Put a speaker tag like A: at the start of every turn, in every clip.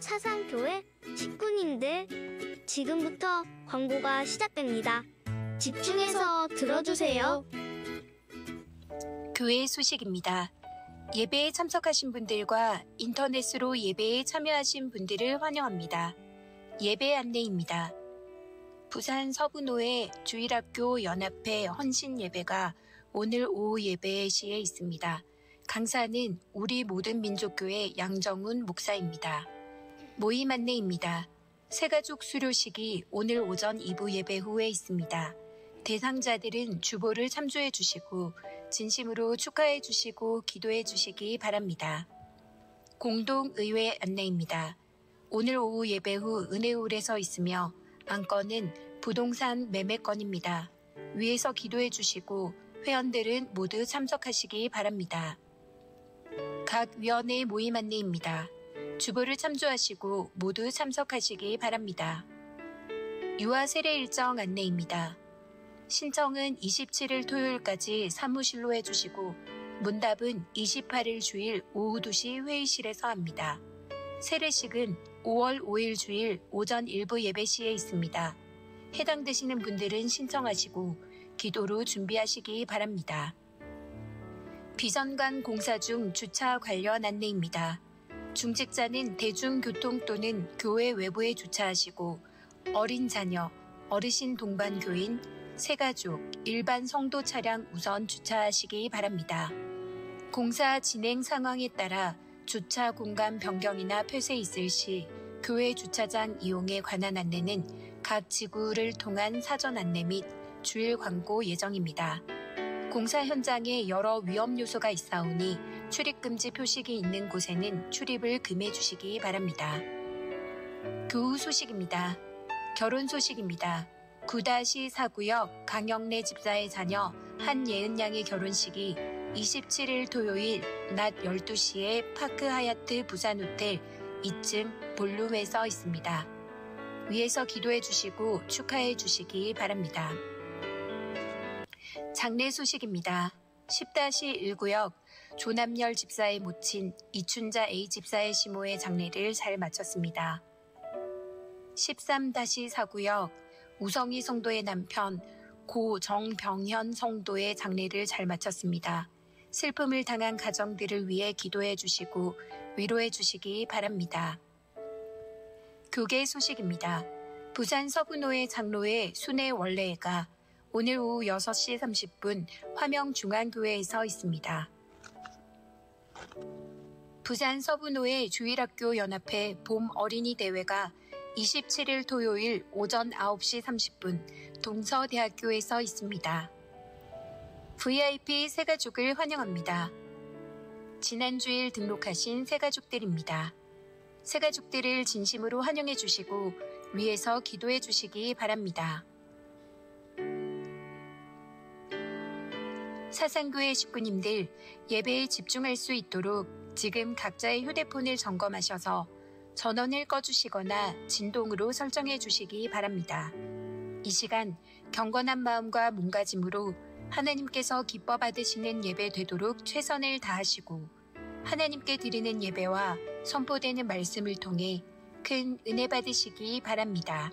A: 사상교회 식구님들, 지금부터 광고가 시작됩니다. 집중해서 들어주세요.
B: 교회 소식입니다. 예배에 참석하신 분들과 인터넷으로 예배에 참여하신 분들을 환영합니다. 예배 안내입니다. 부산 서부노회 주일학교 연합회 헌신 예배가 오늘 오후 예배 시에 있습니다. 강사는 우리 모든 민족교회 양정훈 목사입니다. 모임 안내입니다. 새가족 수료식이 오늘 오전 2부 예배 후에 있습니다. 대상자들은 주보를 참조해 주시고 진심으로 축하해 주시고 기도해 주시기 바랍니다. 공동의회 안내입니다. 오늘 오후 예배 후 은혜홀에서 있으며 안건은 부동산 매매건입니다. 위에서 기도해 주시고 회원들은 모두 참석하시기 바랍니다. 각 위원회 모임 안내입니다. 주보를 참조하시고 모두 참석하시기 바랍니다. 유아 세례 일정 안내입니다. 신청은 27일 토요일까지 사무실로 해주시고 문답은 28일 주일 오후 2시 회의실에서 합니다. 세례식은 5월 5일 주일 오전 1부 예배 시에 있습니다. 해당되시는 분들은 신청하시고 기도로 준비하시기 바랍니다. 비전관 공사 중 주차 관련 안내입니다. 중직자는 대중교통 또는 교회 외부에 주차하시고 어린 자녀, 어르신 동반 교인, 새가족, 일반 성도 차량 우선 주차하시기 바랍니다. 공사 진행 상황에 따라 주차 공간 변경이나 폐쇄 있을 시 교회 주차장 이용에 관한 안내는 각 지구를 통한 사전 안내 및 주일 광고 예정입니다. 공사 현장에 여러 위험 요소가 있사오니 출입금지 표식이 있는 곳에는 출입을 금해 주시기 바랍니다. 교우 소식입니다. 결혼 소식입니다. 9-4구역 강영래 집사의 자녀 한예은 양의 결혼식이 27일 토요일 낮 12시에 파크 하얏트 부산호텔 2층 볼룸에서 있습니다. 위에서 기도해 주시고 축하해 주시기 바랍니다. 장례 소식입니다. 10-1구역 조남열 집사의 모친 이춘자 A 집사의 시모의 장례를 잘 마쳤습니다. 13-4구역 우성희 성도의 남편 고 정병현 성도의 장례를 잘 마쳤습니다. 슬픔을 당한 가정들을 위해 기도해 주시고 위로해 주시기 바랍니다. 교계 소식입니다. 부산 서부노회 장로회 순회 원례회가 오늘 오후 6시 30분 화명중앙교회에서 있습니다. 부산 서부노회 주일학교 연합회 봄 어린이 대회가 27일 토요일 오전 9시 30분 동서대학교에서 있습니다. VIP 새가족을 환영합니다. 지난 주일 등록하신 새가족들입니다. 새가족들을 진심으로 환영해 주시고 위에서 기도해 주시기 바랍니다. 사상교회 식구님들, 예배에 집중할 수 있도록 지금 각자의 휴대폰을 점검하셔서 전원을 꺼주시거나 진동으로 설정해 주시기 바랍니다. 이 시간 경건한 마음과 몸가짐으로 하나님께서 기뻐 받으시는 예배 되도록 최선을 다하시고 하나님께 드리는 예배와 선포되는 말씀을 통해 큰 은혜 받으시기 바랍니다.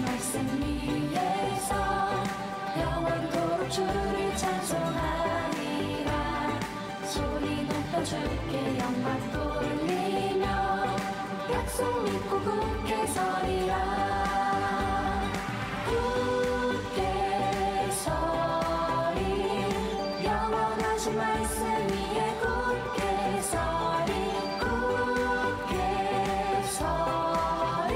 C: 말씀 위에서 영원토록 주를 찬송하리라. 소리 높여 주께 영광 돌리며 약속 믿고 굳게 서리라. 굳게 서리 영원하신 말씀 위에 굳게 서리. 굳게 서리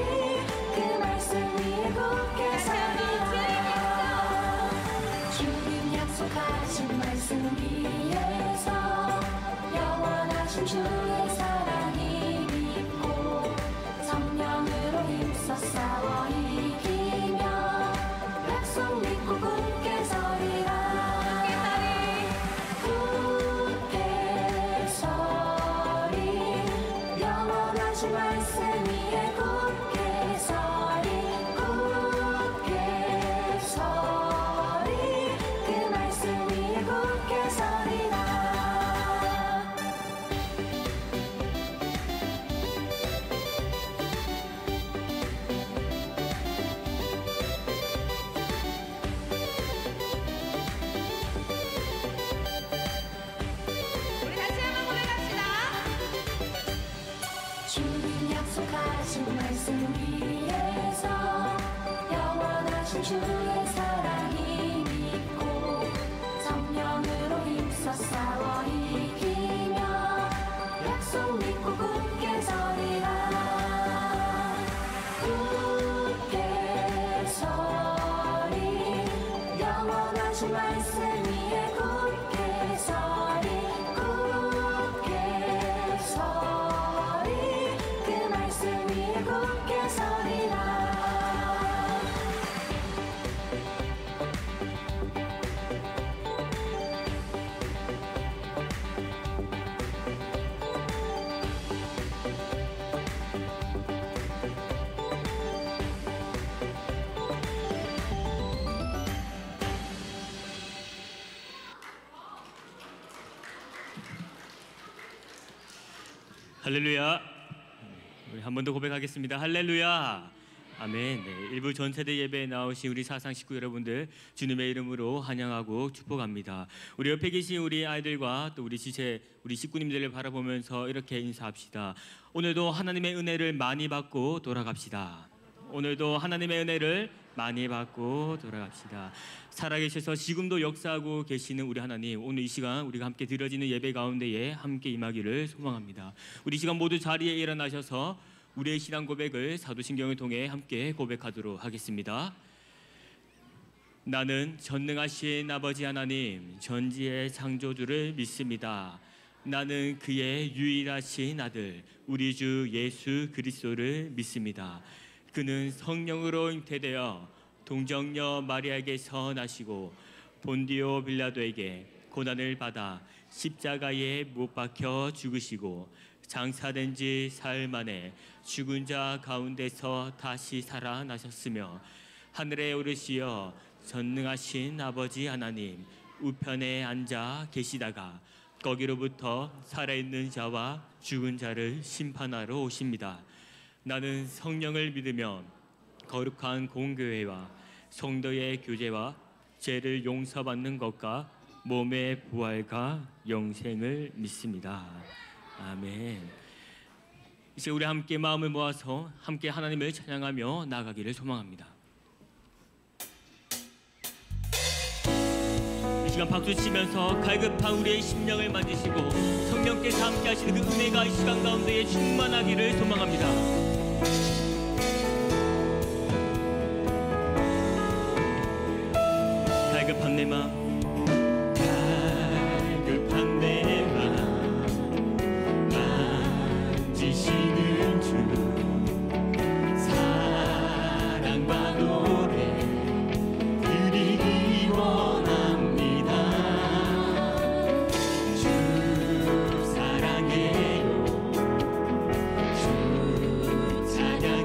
C: 그 말씀 위에 굳게 서리라. 주님 약속하신 말씀 위에서 영원하신 주의 사랑이 믿고 성령으로 힘써 싸워 주 말씀 위에 굳게 서리 굳게 서리 그 말씀 위에 굳게 서리라.
D: 우리 같이 한번 고백합시다.
C: 주님 약속하신 말씀 위에서 영원하신 주의 사랑이 믿고 성령으로 힘써 싸워 이기며 약속 믿고 굳게 서리라. 굳게 서리 영원하신 말씀 위에 굳게 서리 굳게 서리 그 말씀 위에 굳게 서리라.
E: 할렐루야. 우리 한 번 더 고백하겠습니다. 할렐루야. 아멘. 네, 일부 전세대 예배에 나오신 우리 사상 식구 여러분들 주님의 이름으로 환영하고 축복합니다. 우리 옆에 계신 우리 아이들과 또 우리 지체 우리 식구님들을 바라보면서 이렇게 인사합시다. 오늘도 하나님의 은혜를 많이 받고 돌아갑시다. 오늘도 하나님의 은혜를 많이 받고 돌아갑시다. 살아계셔서 지금도 역사하고 계시는 우리 하나님, 오늘 이 시간 우리가 함께 드려지는 예배 가운데에 함께 임하기를 소망합니다. 우리 시간 모두 자리에 일어나셔서 우리의 신앙 고백을 사도신경을 통해 함께 고백하도록 하겠습니다. 나는 전능하신 아버지 하나님, 전지의 창조주를 믿습니다. 나는 그의 유일하신 아들 우리 주 예수 그리스도를 믿습니다. 그는 성령으로 잉태되어 동정녀 마리아에게서 나시고 본디오 빌라도에게 고난을 받아 십자가에 못 박혀 죽으시고 장사된 지 사흘 만에 죽은 자 가운데서 다시 살아나셨으며 하늘에 오르시어 전능하신 아버지 하나님 우편에 앉아 계시다가 거기로부터 살아있는 자와 죽은 자를 심판하러 오십니다. 나는 성령을 믿으며 거룩한 공교회와 성도의 교제와 죄를 용서받는 것과 몸의 부활과 영생을 믿습니다. 아멘. 이제 우리 함께 마음을 모아서 함께 하나님을 찬양하며 나아가기를 소망합니다. 이 시간 박수 치면서 갈급한 우리의 심령을 만지시고 성령께서 함께 하시는 그 은혜가 이 시간 가운데에 충만하기를 소망합니다. 갈급한 내 마음, 갈급한 내 마음 만지시는 주 사랑과 노래 드리기 원합니다. 주 사랑해요, 주 찬양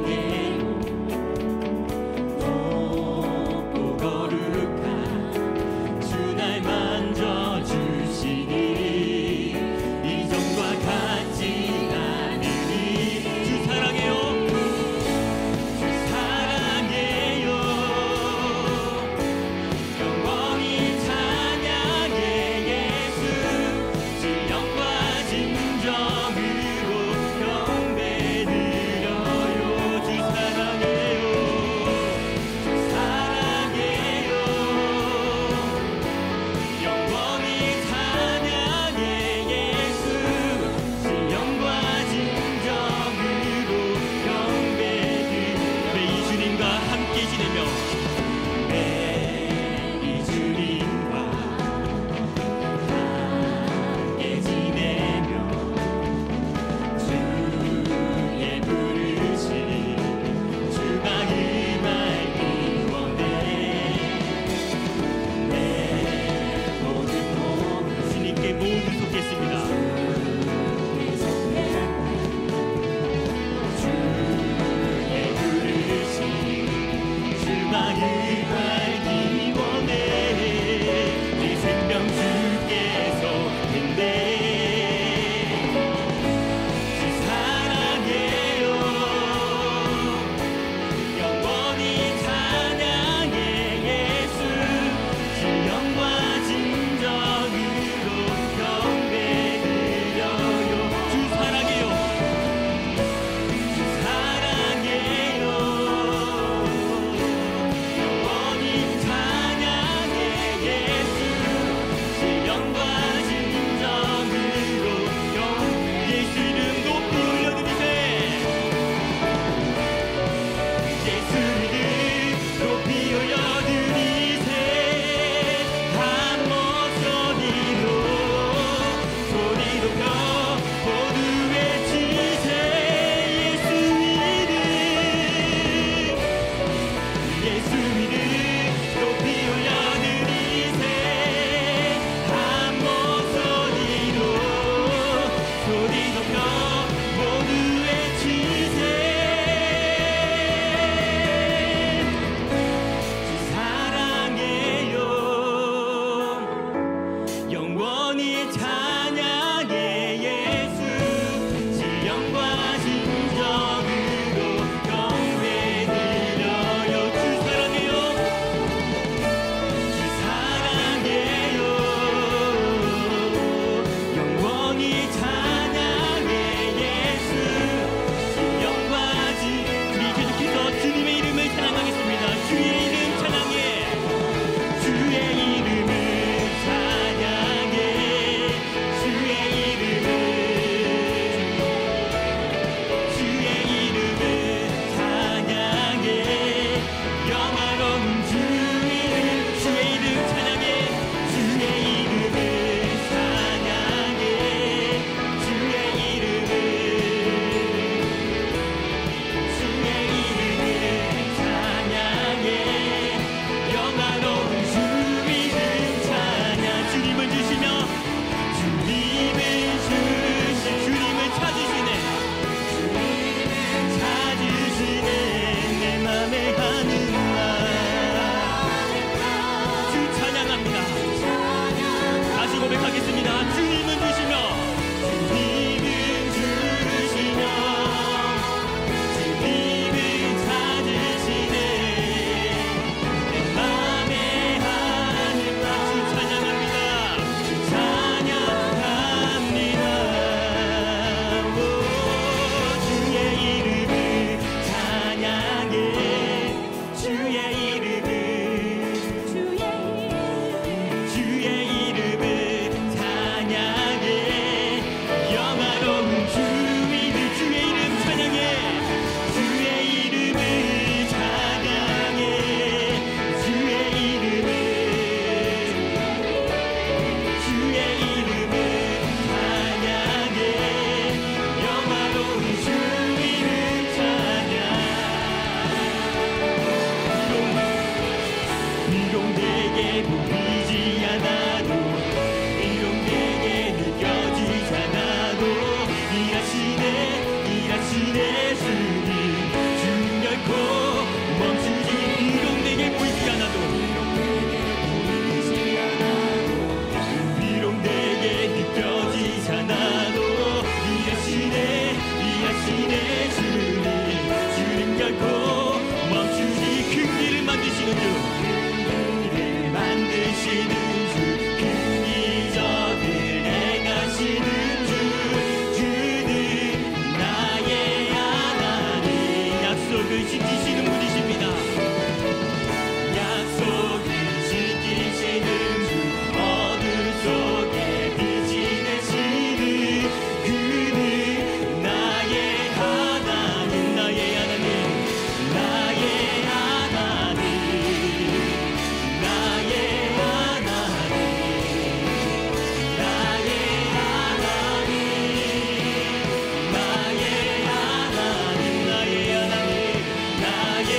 E: 약속을 지키시는 분이십니다. 약속을 지키시는 분, 어둠 속에 빛이 되시는 그는 나의 하나님, 나의 하나님, 나의 하나님, 나의 하나님, 나의 하나님, 나의 하나님, 나의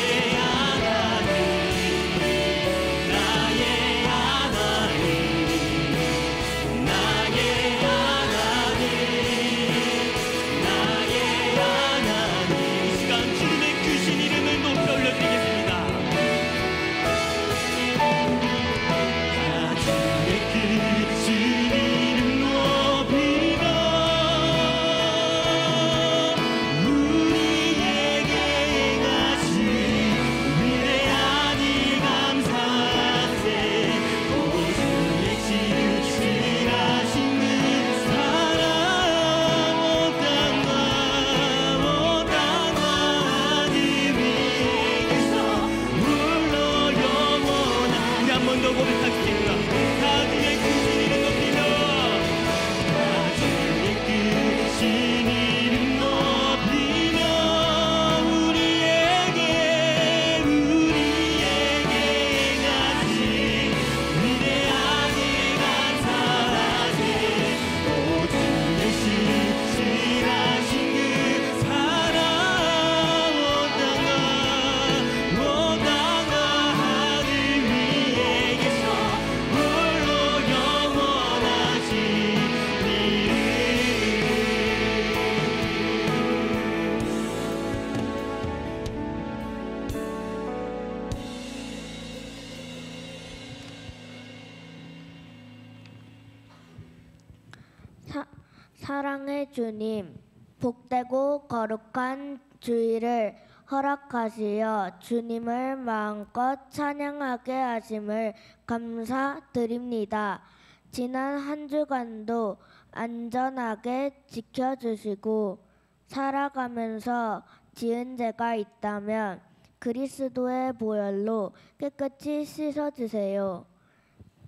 D: 사랑의 주님, 복되고 거룩한 주일을 허락하시어 주님을 마음껏 찬양하게 하심을 감사드립니다. 지난 한 주간도 안전하게 지켜주시고 살아가면서 지은 죄가 있다면 그리스도의 보혈로 깨끗이 씻어주세요.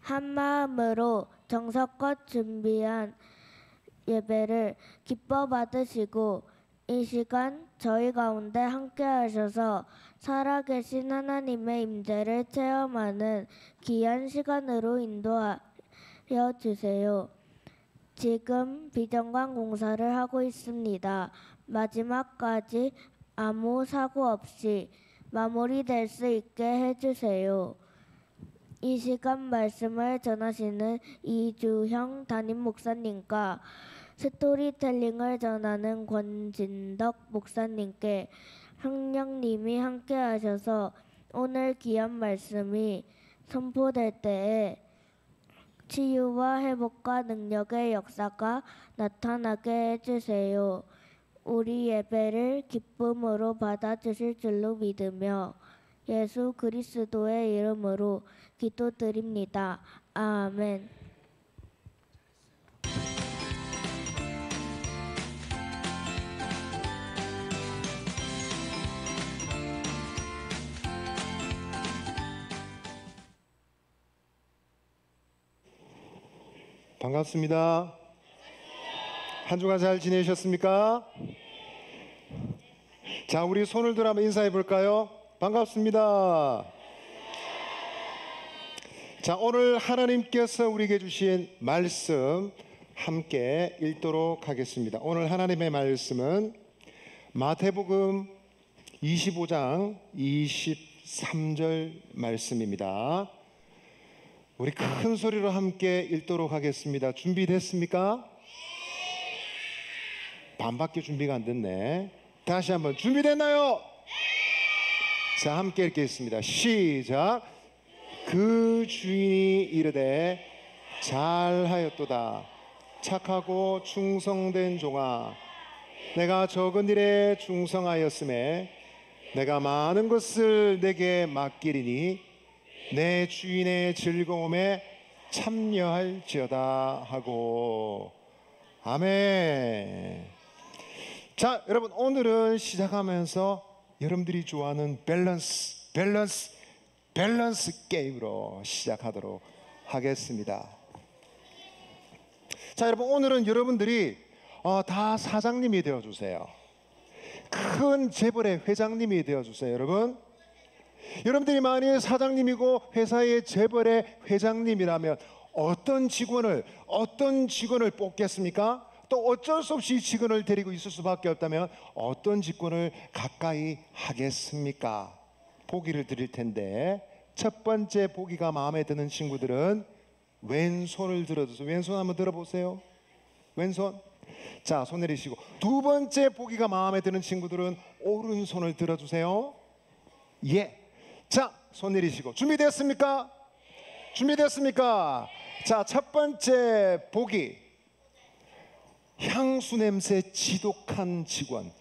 D: 한 마음으로 정성껏 준비한 예배를 기뻐 받으시고 이 시간 저희 가운데 함께 하셔서 살아계신 하나님의 임재를 체험하는 귀한 시간으로 인도하여 주세요. 지금 비정관 공사를 하고 있습니다. 마지막까지 아무 사고 없이 마무리될 수 있게 해주세요. 이 시간 말씀을 전하시는 이주형 담임 목사님과 스토리텔링을 전하는 권진덕 목사님께 성령님이 함께 하셔서 오늘 귀한 말씀이 선포될 때에 치유와 회복과 능력의 역사가 나타나게 해주세요. 우리 예배를 기쁨으로 받아주실 줄로 믿으며 예수 그리스도의 이름으로 기도드립니다. 아멘.
F: 반갑습니다. 한 주간 잘 지내셨습니까? 자, 우리 손을 들어 한번 인사해 볼까요? 반갑습니다. 자, 오늘 하나님께서 우리에게 주신 말씀 함께 읽도록 하겠습니다. 오늘 하나님의 말씀은 마태복음 25장 23절 말씀입니다. 우리 큰 소리로 함께 읽도록 하겠습니다. 준비됐습니까? 반밖에 준비가 안 됐네. 다시 한번 준비됐나요? 자, 함께 읽겠습니다. 시작. 그 주인이 이르되 잘하였도다 착하고 충성된 종아, 내가 적은 일에 충성하였음에 내가 많은 것을 내게 맡기리니 내 주인의 즐거움에 참여할지어다 하고. 아멘. 자, 여러분, 오늘은 시작하면서 여러분들이 좋아하는 밸런스 게임으로 시작하도록 하겠습니다. 자, 여러분, 오늘은 여러분들이 다 사장님이 되어주세요. 큰 재벌의 회장님이 되어주세요. 여러분들이 만일 사장님이고 회사의 재벌의 회장님이라면 어떤 직원을 뽑겠습니까? 또 어쩔 수 없이 직원을 데리고 있을 수밖에 없다면 어떤 직원을 가까이 하겠습니까? 보기를 드릴 텐데, 첫 번째 보기가 마음에 드는 친구들은 왼손을 들어주세요. 왼손 한번 들어보세요. 왼손. 자, 손 내리시고. 두 번째 보기가 마음에 드는 친구들은 오른손을 들어주세요. 예. 자, 손 내리시고. 준비됐습니까? 자, 첫 번째 보기. 향수 냄새 지독한 직원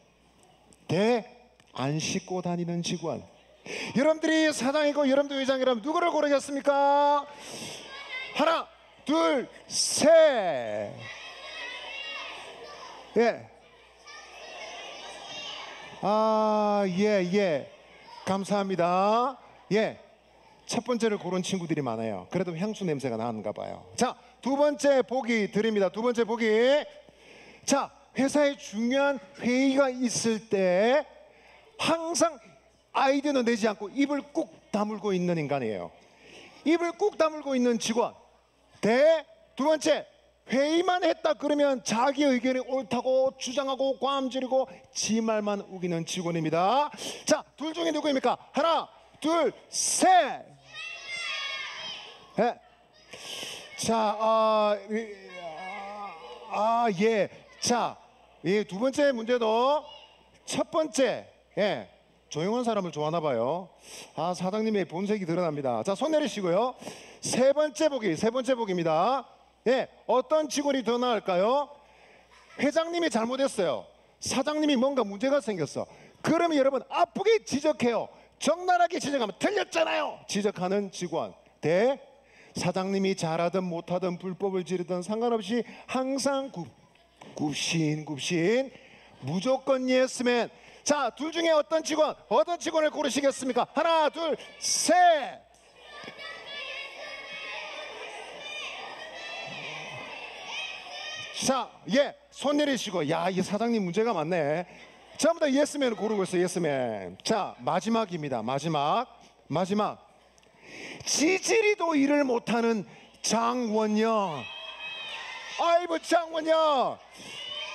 F: 대 안 씻고 다니는 직원. 여러분들이 사장이고 여러분들 회장이라면 누구를 고르겠습니까? 하나, 둘, 셋. 예. 예. 감사합니다. 예. 첫 번째를 고른 친구들이 많아요. 그래도 향수 냄새가 나는가 봐요. 자, 두 번째 보기 드립니다. 두 번째 보기. 자, 회사에 중요한 회의가 있을 때 항상 아이디어는 내지 않고 입을 꾹 다물고 있는 인간이에요. 입을 꾹 다물고 있는 직원 대 두 번째, 회의만 했다 그러면 자기 의견이 옳다고 주장하고 꽐지르고 지 말만 우기는 직원입니다. 자, 둘 중에 누구입니까? 하나, 둘, 셋. 네. 자, 예. 자, 두 번째 문제도 첫 번째, 예, 조용한 사람을 좋아하나 봐요. 사장님의 본색이 드러납니다. 자, 손 내리시고요. 세 번째 보기입니다. 예, 어떤 직원이 더 나을까요? 회장님이 잘못했어요. 사장님이 뭔가 문제가 생겼어. 그러면 여러분 아프게 지적해요. 적나라하게 지적하면 틀렸잖아요. 지적하는 직원 대 사장님이 잘하든 못하든 불법을 지르든 상관없이 항상 굽신 무조건 예스맨. 자, 둘 중에 어떤 직원을 고르시겠습니까? 하나, 둘, 셋. 자, 예, 손 내리시고. 야, 이 사장님 문제가 많네. 전부 다 예스맨을 고르고 있어요. 예스맨. 자, 마지막입니다. 마지막. 지지리도 일을 못하는 장원영. 아이고, 장원영.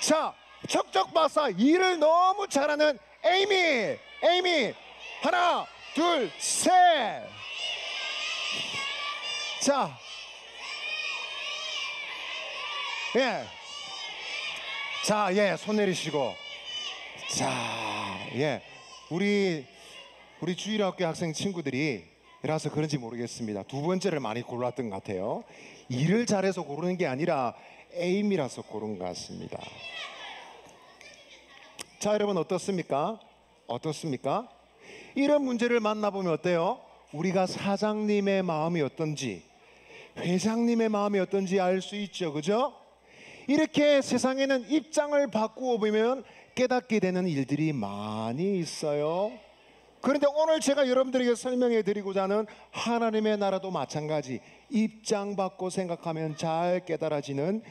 F: 자, 척척박사 일을 너무 잘하는 에이미. 하나, 둘, 셋. 자, 예. 자, 예, 손 내리시고. 자, 예. 우리 주일학교 학생 친구들이라서 그런지 모르겠습니다. 두 번째를 많이 골랐던 것 같아요. 일을 잘해서 고르는 게 아니라 에임이라서 고른 것 같습니다. 자, 여러분 어떻습니까? 이런 문제를 만나보면 어때요? 우리가 사장님의 마음이 어떤지, 회장님의 마음이 어떤지 알 수 있죠. 그죠? 이렇게 세상에는 입장을 바꾸어 보면 깨닫게 되는 일들이 많이 있어요. 그런데 오늘 제가 여러분들에게 설명해 드리고자 하는 하나님의 나라도 마찬가지, 입장 바꿔 생각하면 잘 깨달아지는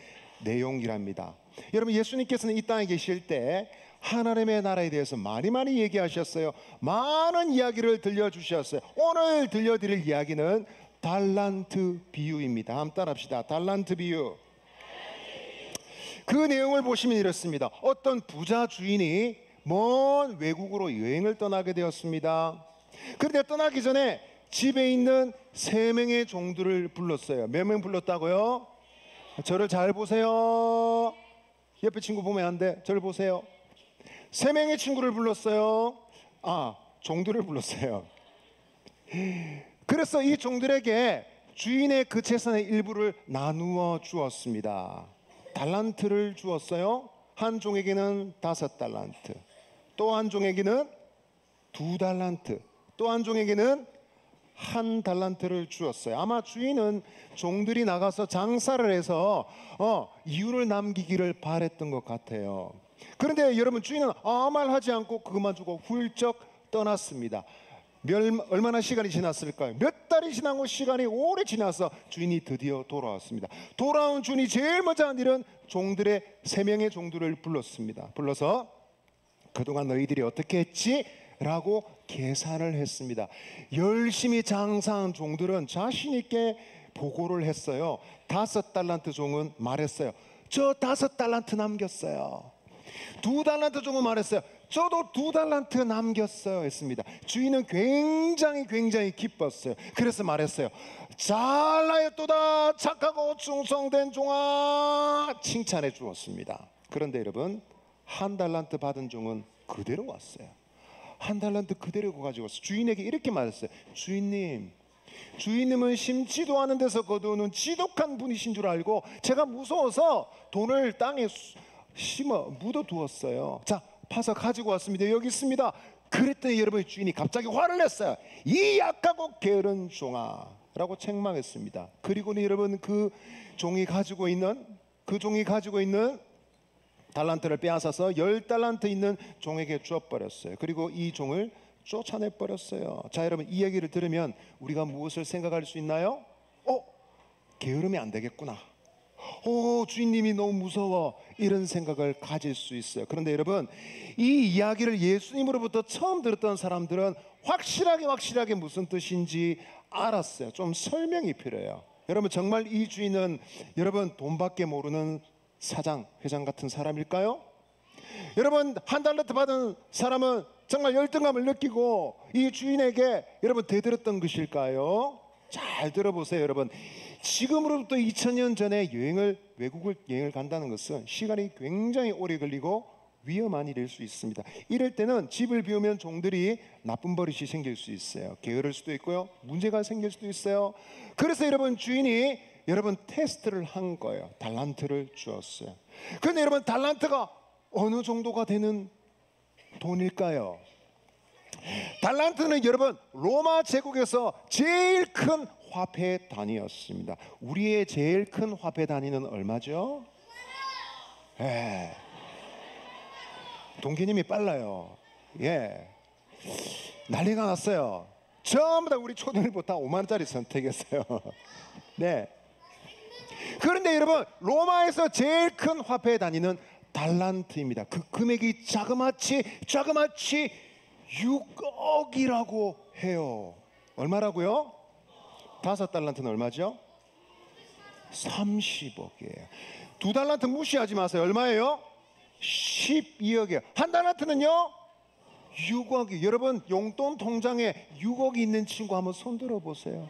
F: 내용이랍니다. 여러분, 예수님께서는 이 땅에 계실 때 하나님의 나라에 대해서 많이 얘기하셨어요. 많은 이야기를 들려주셨어요. 오늘 들려드릴 이야기는 달란트 비유입니다. 한번 따라합시다. 달란트 비유. 그 내용을 보시면 이렇습니다. 어떤 부자 주인이 먼 외국으로 여행을 떠나게 되었습니다. 그런데 떠나기 전에 집에 있는 3명의 종들을 불렀어요. 몇 명 불렀다고요? 저를 잘 보세요. 옆에 친구 보면 안 돼. 저를 보세요. 3명의 친구를 불렀어요. 종들을 불렀어요. 그래서 이 종들에게 주인의 그 재산의 일부를 나누어 주었습니다. 달란트를 주었어요. 한 종에게는 5달란트, 또 한 종에게는 2달란트, 또 한 종에게는 1달란트를 주었어요. 아마 주인은 종들이 나가서 장사를 해서 이윤을 남기기를 바랬던 것 같아요. 그런데 여러분, 주인은 아무 말 하지 않고 그것만 주고 훌쩍 떠났습니다. 얼마나 시간이 지났을까요? 몇 달이 지나고 시간이 오래 지나서 주인이 드디어 돌아왔습니다. 돌아온 주인이 제일 먼저 한 일은 종들의 3명의 종들을 불렀습니다. 불러서 그동안 너희들이 어떻게 했지? 라고 계산을 했습니다. 열심히 장사한 종들은 자신 있게 보고를 했어요. 5달란트 종은 말했어요. 저 5달란트 남겼어요. 2달란트 종은 말했어요. 저도 2달란트 남겼어요 했습니다. 주인은 굉장히 기뻤어요. 그래서 말했어요. 잘하였도다 착하고 충성된 종아, 칭찬해 주었습니다. 그런데 여러분, 1달란트 받은 종은 그대로 왔어요. 1달란트 그대로 가지고 왔어요. 주인에게 이렇게 말했어요. 주인님은 심지도 않은 데서 거두는 지독한 분이신 줄 알고 제가 무서워서 돈을 땅에 심어 묻어두었어요. 자, 파서 가지고 왔습니다. 여기 있습니다. 그랬더니 여러분, 주인이 갑자기 화를 냈어요. 이 약하고 게으른 종아 라고 책망했습니다. 그리고는 여러분, 그 종이 가지고 있는 달란트를 빼앗아서 10달란트 있는 종에게 주어버렸어요. 그리고 이 종을 쫓아내버렸어요. 자, 여러분, 이 얘기를 들으면 우리가 무엇을 생각할 수 있나요? 게으르면 안 되겠구나. 주인님이 너무 무서워, 이런 생각을 가질 수 있어요. 그런데 여러분, 이 이야기를 예수님으로부터 처음 들었던 사람들은 확실하게 무슨 뜻인지 알았어요. 좀 설명이 필요해요. 여러분, 정말 이 주인은 여러분 돈밖에 모르는 사장, 회장 같은 사람일까요? 여러분, 1달란트 받은 사람은 정말 열등감을 느끼고 이 주인에게 여러분 대들었던 것일까요? 잘 들어보세요. 여러분, 지금으로부터 2000년 전에 외국을 여행을 간다는 것은 시간이 굉장히 오래 걸리고 위험한 일일 수 있습니다. 이럴 때는 집을 비우면 종들이 나쁜 버릇이 생길 수 있어요. 게으를 수도 있고요, 문제가 생길 수도 있어요. 그래서 여러분, 주인이 여러분 테스트를 한 거예요. 달란트를 주었어요. 그런데 여러분, 달란트가 어느 정도가 되는 돈일까요? 달란트는 여러분 로마 제국에서 제일 큰 화폐 단위였습니다. 우리의 제일 큰 화폐 단위는 얼마죠? 돈 개념이 빨라요. 난리가 났어요. 전부 다 우리 초등부터 다 5만 원짜리 선택했어요. 네. 그런데 여러분, 로마에서 제일 큰 화폐 단위는 달란트입니다. 그 금액이 자그마치 6억이라고 해요. 얼마라고요? 5달란트는 얼마죠? 30억이에요. 2달란트 무시하지 마세요. 얼마예요? 12억이에요. 1달란트는요? 6억이. 여러분, 용돈 통장에 6억이 있는 친구 한번 손 들어보세요.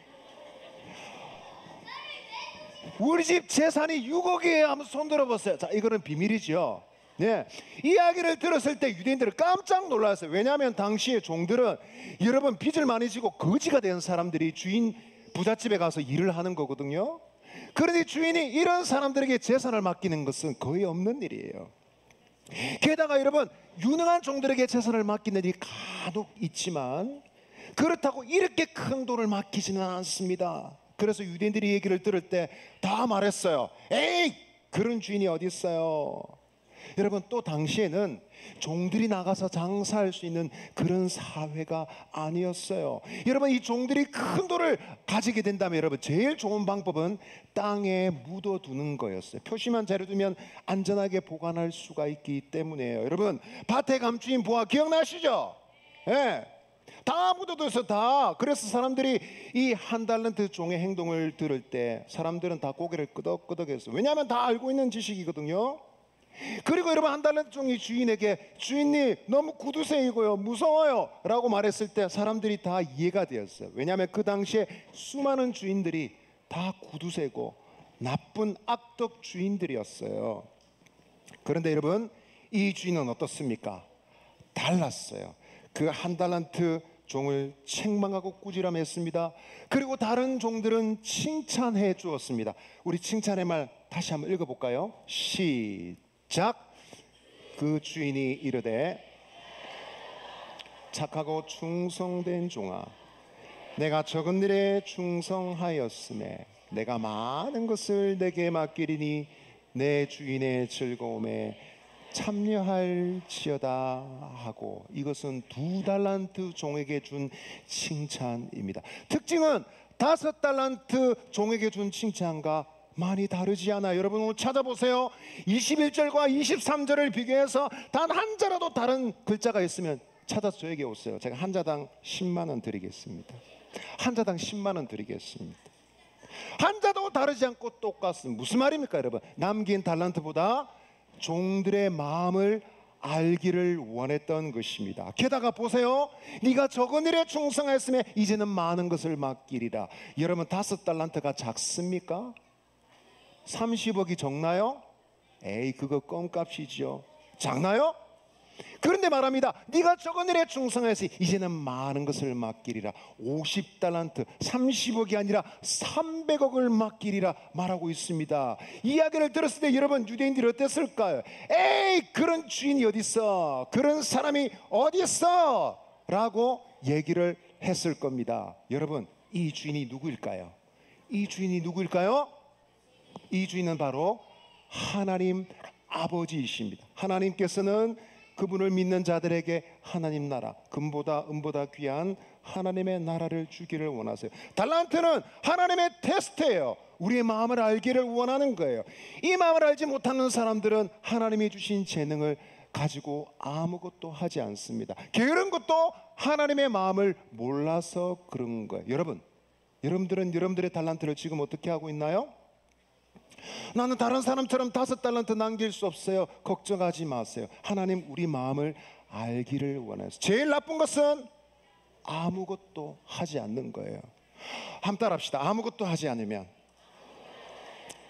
F: 우리 집 재산이 6억이에요. 한번 손 들어보세요. 자, 이거는 비밀이죠. 네, 이야기를 들었을 때 유대인들은 깜짝 놀랐어요. 왜냐하면 당시에 종들은 여러분 빚을 많이 지고 거지가 된 사람들이 주인 부잣집에 가서 일을 하는 거거든요. 그런데 주인이 이런 사람들에게 재산을 맡기는 것은 거의 없는 일이에요. 게다가 여러분, 유능한 종들에게 재산을 맡기는 일이 간혹 있지만 그렇다고 이렇게 큰 돈을 맡기지는 않습니다. 그래서 유대인들이 얘기를 들을 때 다 말했어요. 에이, 그런 주인이 어디 있어요? 여러분, 또 당시에는 종들이 나가서 장사할 수 있는 그런 사회가 아니었어요. 여러분, 이 종들이 큰 돈을 가지게 된다면 여러분 제일 좋은 방법은 땅에 묻어두는 거였어요. 표시만 잘해두면 안전하게 보관할 수가 있기 때문에요. 여러분, 밭에 감추인 보화 기억나시죠? 다 묻어둬서 다. 그래서 사람들이 이 1달란트 종의 행동을 들을 때 사람들은 다 고개를 끄덕끄덕했어요. 왜냐하면 다 알고 있는 지식이거든요. 그리고 여러분, 1달란트 종이 주인에게 주인님 너무 구두쇠이고요, 무서워요 라고 말했을 때 사람들이 다 이해가 되었어요. 왜냐하면 그 당시에 수많은 주인들이 다 구두쇠고 나쁜 악덕 주인들이었어요. 그런데 여러분, 이 주인은 어떻습니까? 달랐어요. 그 1달란트 종을 책망하고 꾸지람했습니다. 그리고 다른 종들은 칭찬해 주었습니다. 우리 칭찬의 말 다시 한번 읽어볼까요? 시작. 그 주인이 이르되 착하고 충성된 종아, 내가 적은 일에 충성하였음에 내가 많은 것을 내게 맡기리니 내 주인의 즐거움에 참여할지어다 하고, 이것은 2달란트 종에게 준 칭찬입니다. 특징은 5달란트 종에게 준 칭찬과 많이 다르지 않아요. 여러분 오늘 찾아보세요. 21절과 23절을 비교해서 단 한 자라도 다른 글자가 있으면 찾아서 저에게 오세요. 제가 한 자당 10만 원 드리겠습니다. 한 자당 10만 원 드리겠습니다. 한 자도 다르지 않고 똑같습니다. 무슨 말입니까 여러분? 남긴 달란트보다 종들의 마음을 알기를 원했던 것입니다. 게다가 보세요. 네가 적은 일에 충성했으면 이제는 많은 것을 맡기리라. 여러분 5달란트가 작습니까? 30억이 적나요? 에이, 그거 껌값이죠. 작나요? 그런데 말합니다. 네가 적은 일에 충성했으니 이제는 많은 것을 맡기리라. 50달란트 30억이 아니라 300억을 맡기리라 말하고 있습니다. 이야기를 들었을 때 여러분 유대인들이 어땠을까요? 에이, 그런 주인이 어디 있어? 그런 사람이 어디 있어? 라고 얘기를 했을 겁니다. 여러분, 이 주인이 누구일까요? 이 주인이 누구일까요? 이 주인은 바로 하나님 아버지이십니다. 하나님께서는 그분을 믿는 자들에게 하나님 나라, 금보다 은보다 귀한 하나님의 나라를 주기를 원하세요. 달란트는 하나님의 테스트예요. 우리의 마음을 알기를 원하는 거예요. 이 마음을 알지 못하는 사람들은 하나님이 주신 재능을 가지고 아무것도 하지 않습니다. 게으른 것도 하나님의 마음을 몰라서 그런 거예요. 여러분들은 여러분들의 달란트를 지금 어떻게 하고 있나요? 나는 다른 사람처럼 5달란트 남길 수 없어요. 걱정하지 마세요. 하나님 우리 마음을 알기를 원해요. 제일 나쁜 것은 아무것도 하지 않는 거예요. 한번 따라합시다. 아무것도 하지 않으면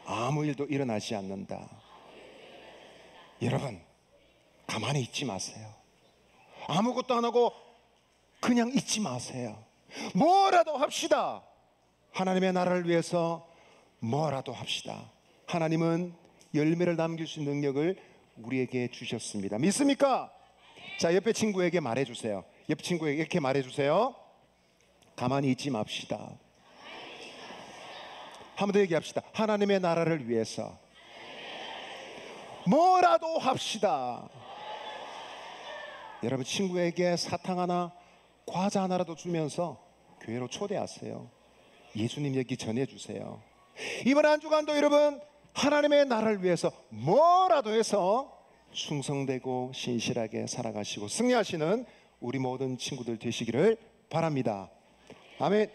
F: 아무 일도 일어나지 않는다. 여러분 가만히 있지 마세요. 아무것도 안 하고 그냥 있지 마세요. 뭐라도 합시다. 하나님의 나라를 위해서 뭐라도 합시다. 하나님은 열매를 남길 수 있는 능력을 우리에게 주셨습니다. 믿습니까? 자, 옆에 친구에게 말해주세요. 옆 친구에게 이렇게 말해주세요. 가만히 있지 맙시다. 한 번 더 얘기합시다. 하나님의 나라를 위해서 뭐라도 합시다. 여러분 친구에게 사탕 하나, 과자 하나라도 주면서 교회로 초대하세요. 예수님 얘기 전해주세요. 이번 한 주간도 여러분 하나님의 나라를 위해서 뭐라도 해서 충성되고 신실하게 살아가시고 승리하시는 우리 모든 친구들 되시기를 바랍니다. 아멘.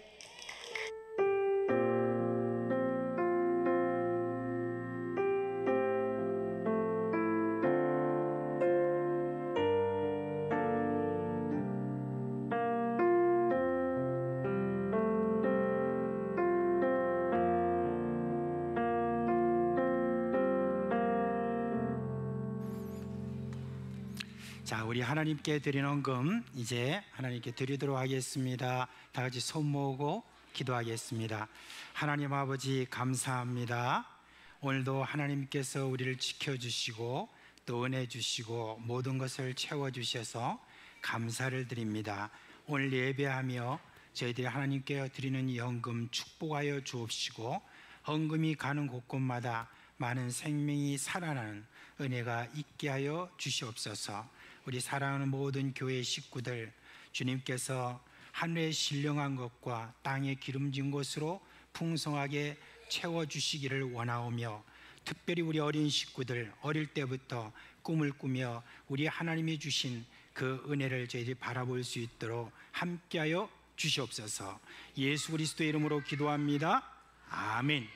G: 자, 우리 하나님께 드리는 금 이제 하나님께 드리도록 하겠습니다. 다 같이 손 모으고 기도하겠습니다. 하나님 아버지 감사합니다. 오늘도 하나님께서 우리를 지켜주시고 또 은혜 주시고 모든 것을 채워주셔서 감사를 드립니다. 오늘 예배하며 저희들이 하나님께 드리는 연금 축복하여 주옵시고 헌금이 가는 곳곳마다 많은 생명이 살아나는 은혜가 있게 하여 주시옵소서. 우리 사랑하는 모든 교회 식구들, 주님께서 하늘에 신령한 것과 땅에 기름진 것으로 풍성하게 채워주시기를 원하오며, 특별히 우리 어린 식구들 어릴 때부터 꿈을 꾸며 우리 하나님이 주신 그 은혜를 저희들이 바라볼 수 있도록 함께하여 주시옵소서. 예수 그리스도의 이름으로 기도합니다. 아멘.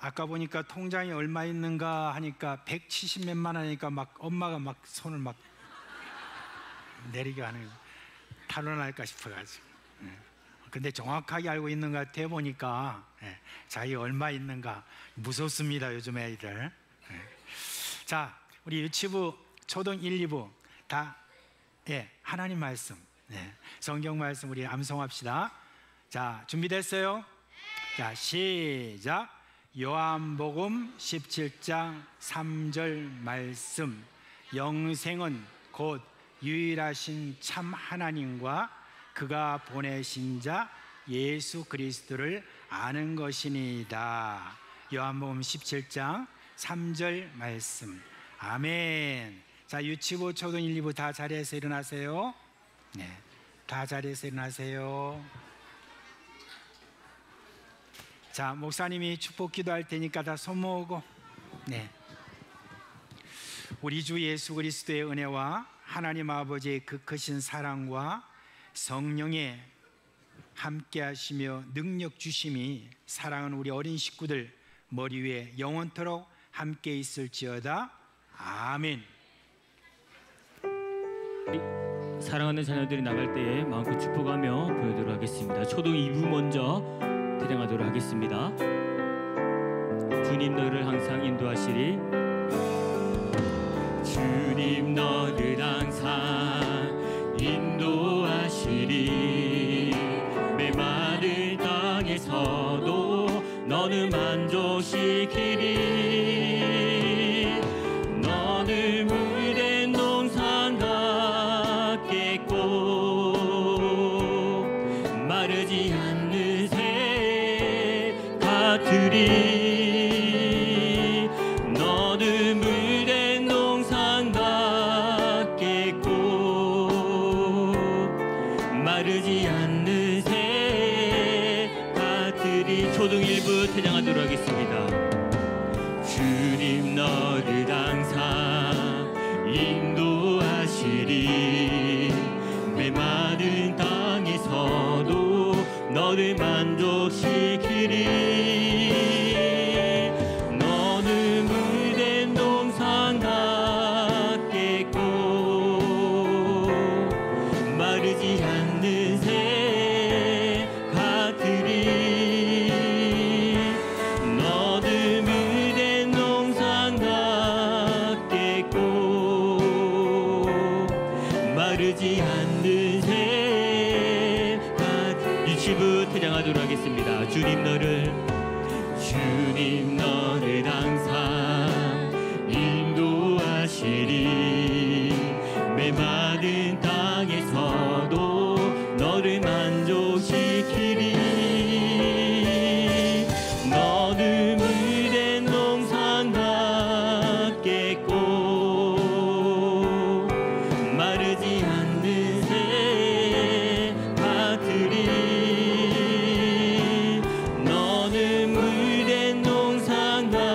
G: 아까 보니까 통장에 얼마 있는가 하니까 170몇만 하니까 막 엄마가 막 손을 막 내리게 하는, 탈론할까 싶어가지고. 근데 정확하게 알고 있는 것 같아 보니까 자기 얼마 있는가 무섭습니다, 요즘 애들. 자, 우리 유치부 초등 1, 2부 다 하나님 말씀, 성경 말씀 우리 암송합시다. 자, 준비됐어요? 자, 시작. 요한복음 17장 3절 말씀. 영생은 곧 유일하신 참 하나님과 그가 보내신 자 예수 그리스도를 아는 것이니이다. 요한복음 17장 3절 말씀. 아멘. 자, 유치부, 초등 1, 2부 다 자리에서 일어나세요. 네, 다 자리에서 일어나세요. 자, 목사님이 축복 기도할 테니까 다 손 모으고. 네. 우리 주 예수 그리스도의 은혜와 하나님 아버지의 그 크신 사랑과 성령의 함께 하시며 능력 주심이 사랑하는 우리 어린 식구들 머리 위에 영원토록 함께 있을지어다. 아멘.
E: 사랑하는 자녀들이 나갈 때에 마음껏 축복하며 보여드리도록 하겠습니다. 초등 2부 먼저 대령하도록 하겠습니다. 주님 너를 항상 인도하시리. 주님 너를 항상 인도하시리. 메마른 땅에서도 너는 만족시키리. 너는 물된 동산 같겠고 마르지 않는 새 같으리. 너는 물된 동산 같겠고 마르지 않는 새 같으리. 초등 1부 퇴장하도록 하겠습니다. 주님 너를 항상 인도하시리. 메마른 땅에서도 너를 만족시키리. 너는 물된 동산 같겠고 마르지 않는 새 같으리. 너는 물된 동산 같겠고 마르지 않는 새 같으리. 유치부 퇴장하도록 하겠습니다. 주님 너를 항상 인도하시리. 메마른 땅에서도 너를 만족시키리. 너는 물된 동산 같겠고 마르지 않는 새 같으리. 너는 물된 동산 같겠고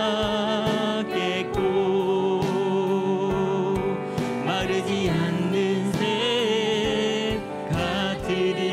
E: 마르지 않는 새 같으리.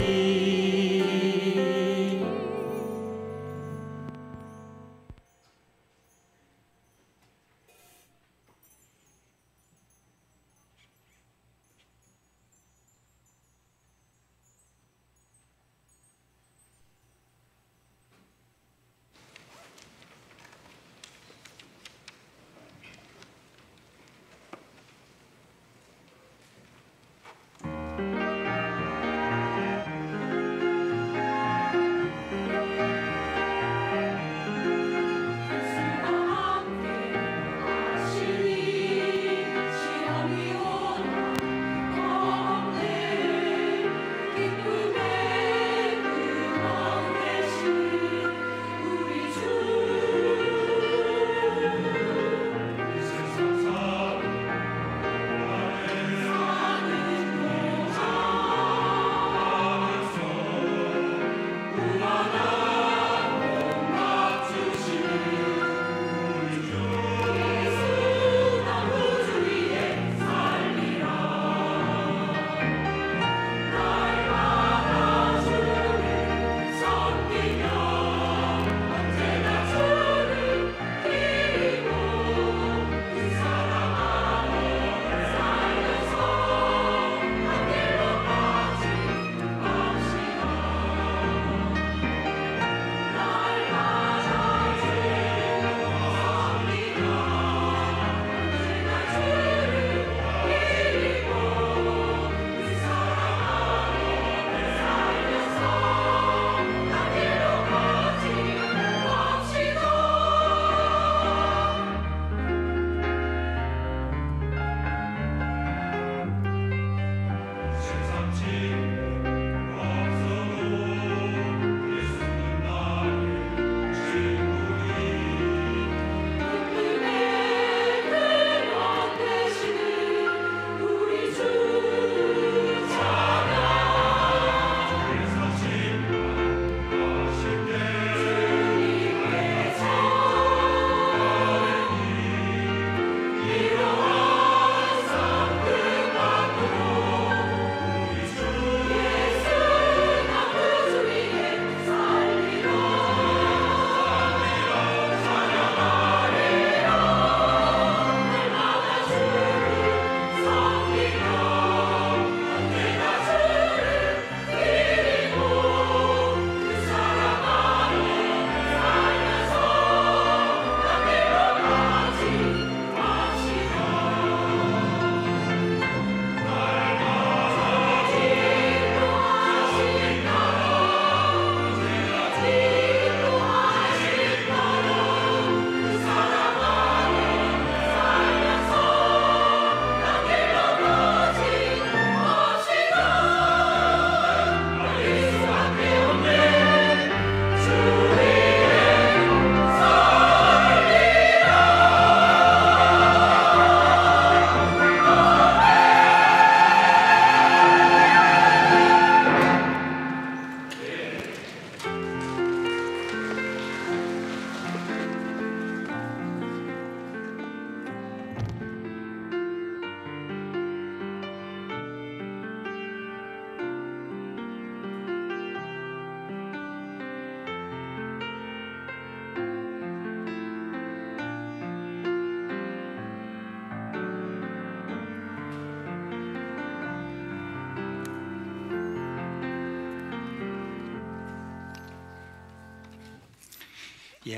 G: 예,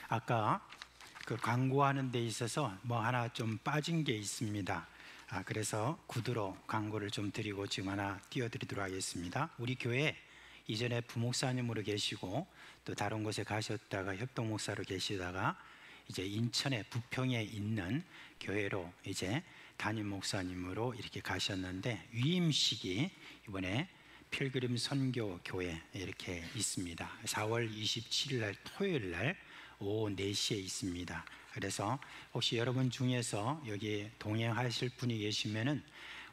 G: 아까 그 광고하는 데 있어서 뭐 하나 좀 빠진 게 있습니다. 그래서 구두로 광고를 좀 드리고 지금 하나 띄워드리도록 하겠습니다. 우리 교회 이전에 부목사님으로 계시고 또 다른 곳에 가셨다가 협동목사로 계시다가 이제 인천의 부평에 있는 교회로 이제 담임 목사님으로 이렇게 가셨는데 위임식이 이번에 필그림 선교 교회 이렇게 있습니다. 4월 27일 날 토요일 날 오후 4시에 있습니다. 그래서 혹시 여러분 중에서 여기 동행하실 분이 계시면은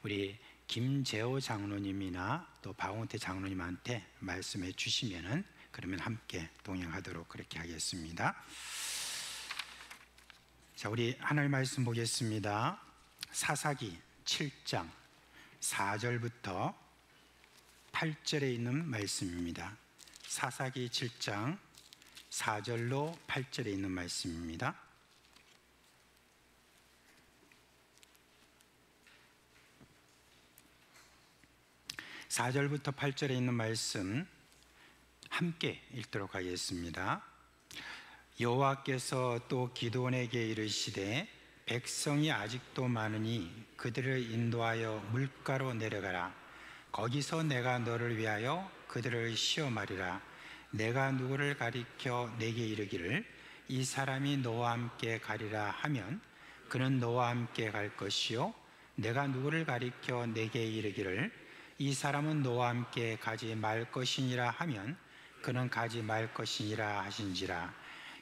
G: 우리 김재호 장로님이나 또 박홍태 장로님한테 말씀해 주시면은 그러면 함께 동행하도록 그렇게 하겠습니다. 자, 우리 하나님 말씀 보겠습니다. 사사기 7장 4절부터 8절에 있는 말씀입니다. 사사기 7장 4절로 8절에 있는 말씀입니다. (4절부터 8절에) 있는 말씀 함께 읽도록 하겠습니다. 여호와께서 또 기드온에게 이르시되 백성이 아직도 많으니 그들을 인도하여 물가로 내려가라. 거기서 내가 너를 위하여 그들을 시험하리라. 내가 누구를 가리켜 내게 이르기를 이 사람이 너와 함께 가리라 하면 그는 너와 함께 갈 것이요 내가 누구를 가리켜 내게 이르기를 이 사람은 너와 함께 가지 말 것이니라 하면 그는 가지 말 것이니라 하신지라.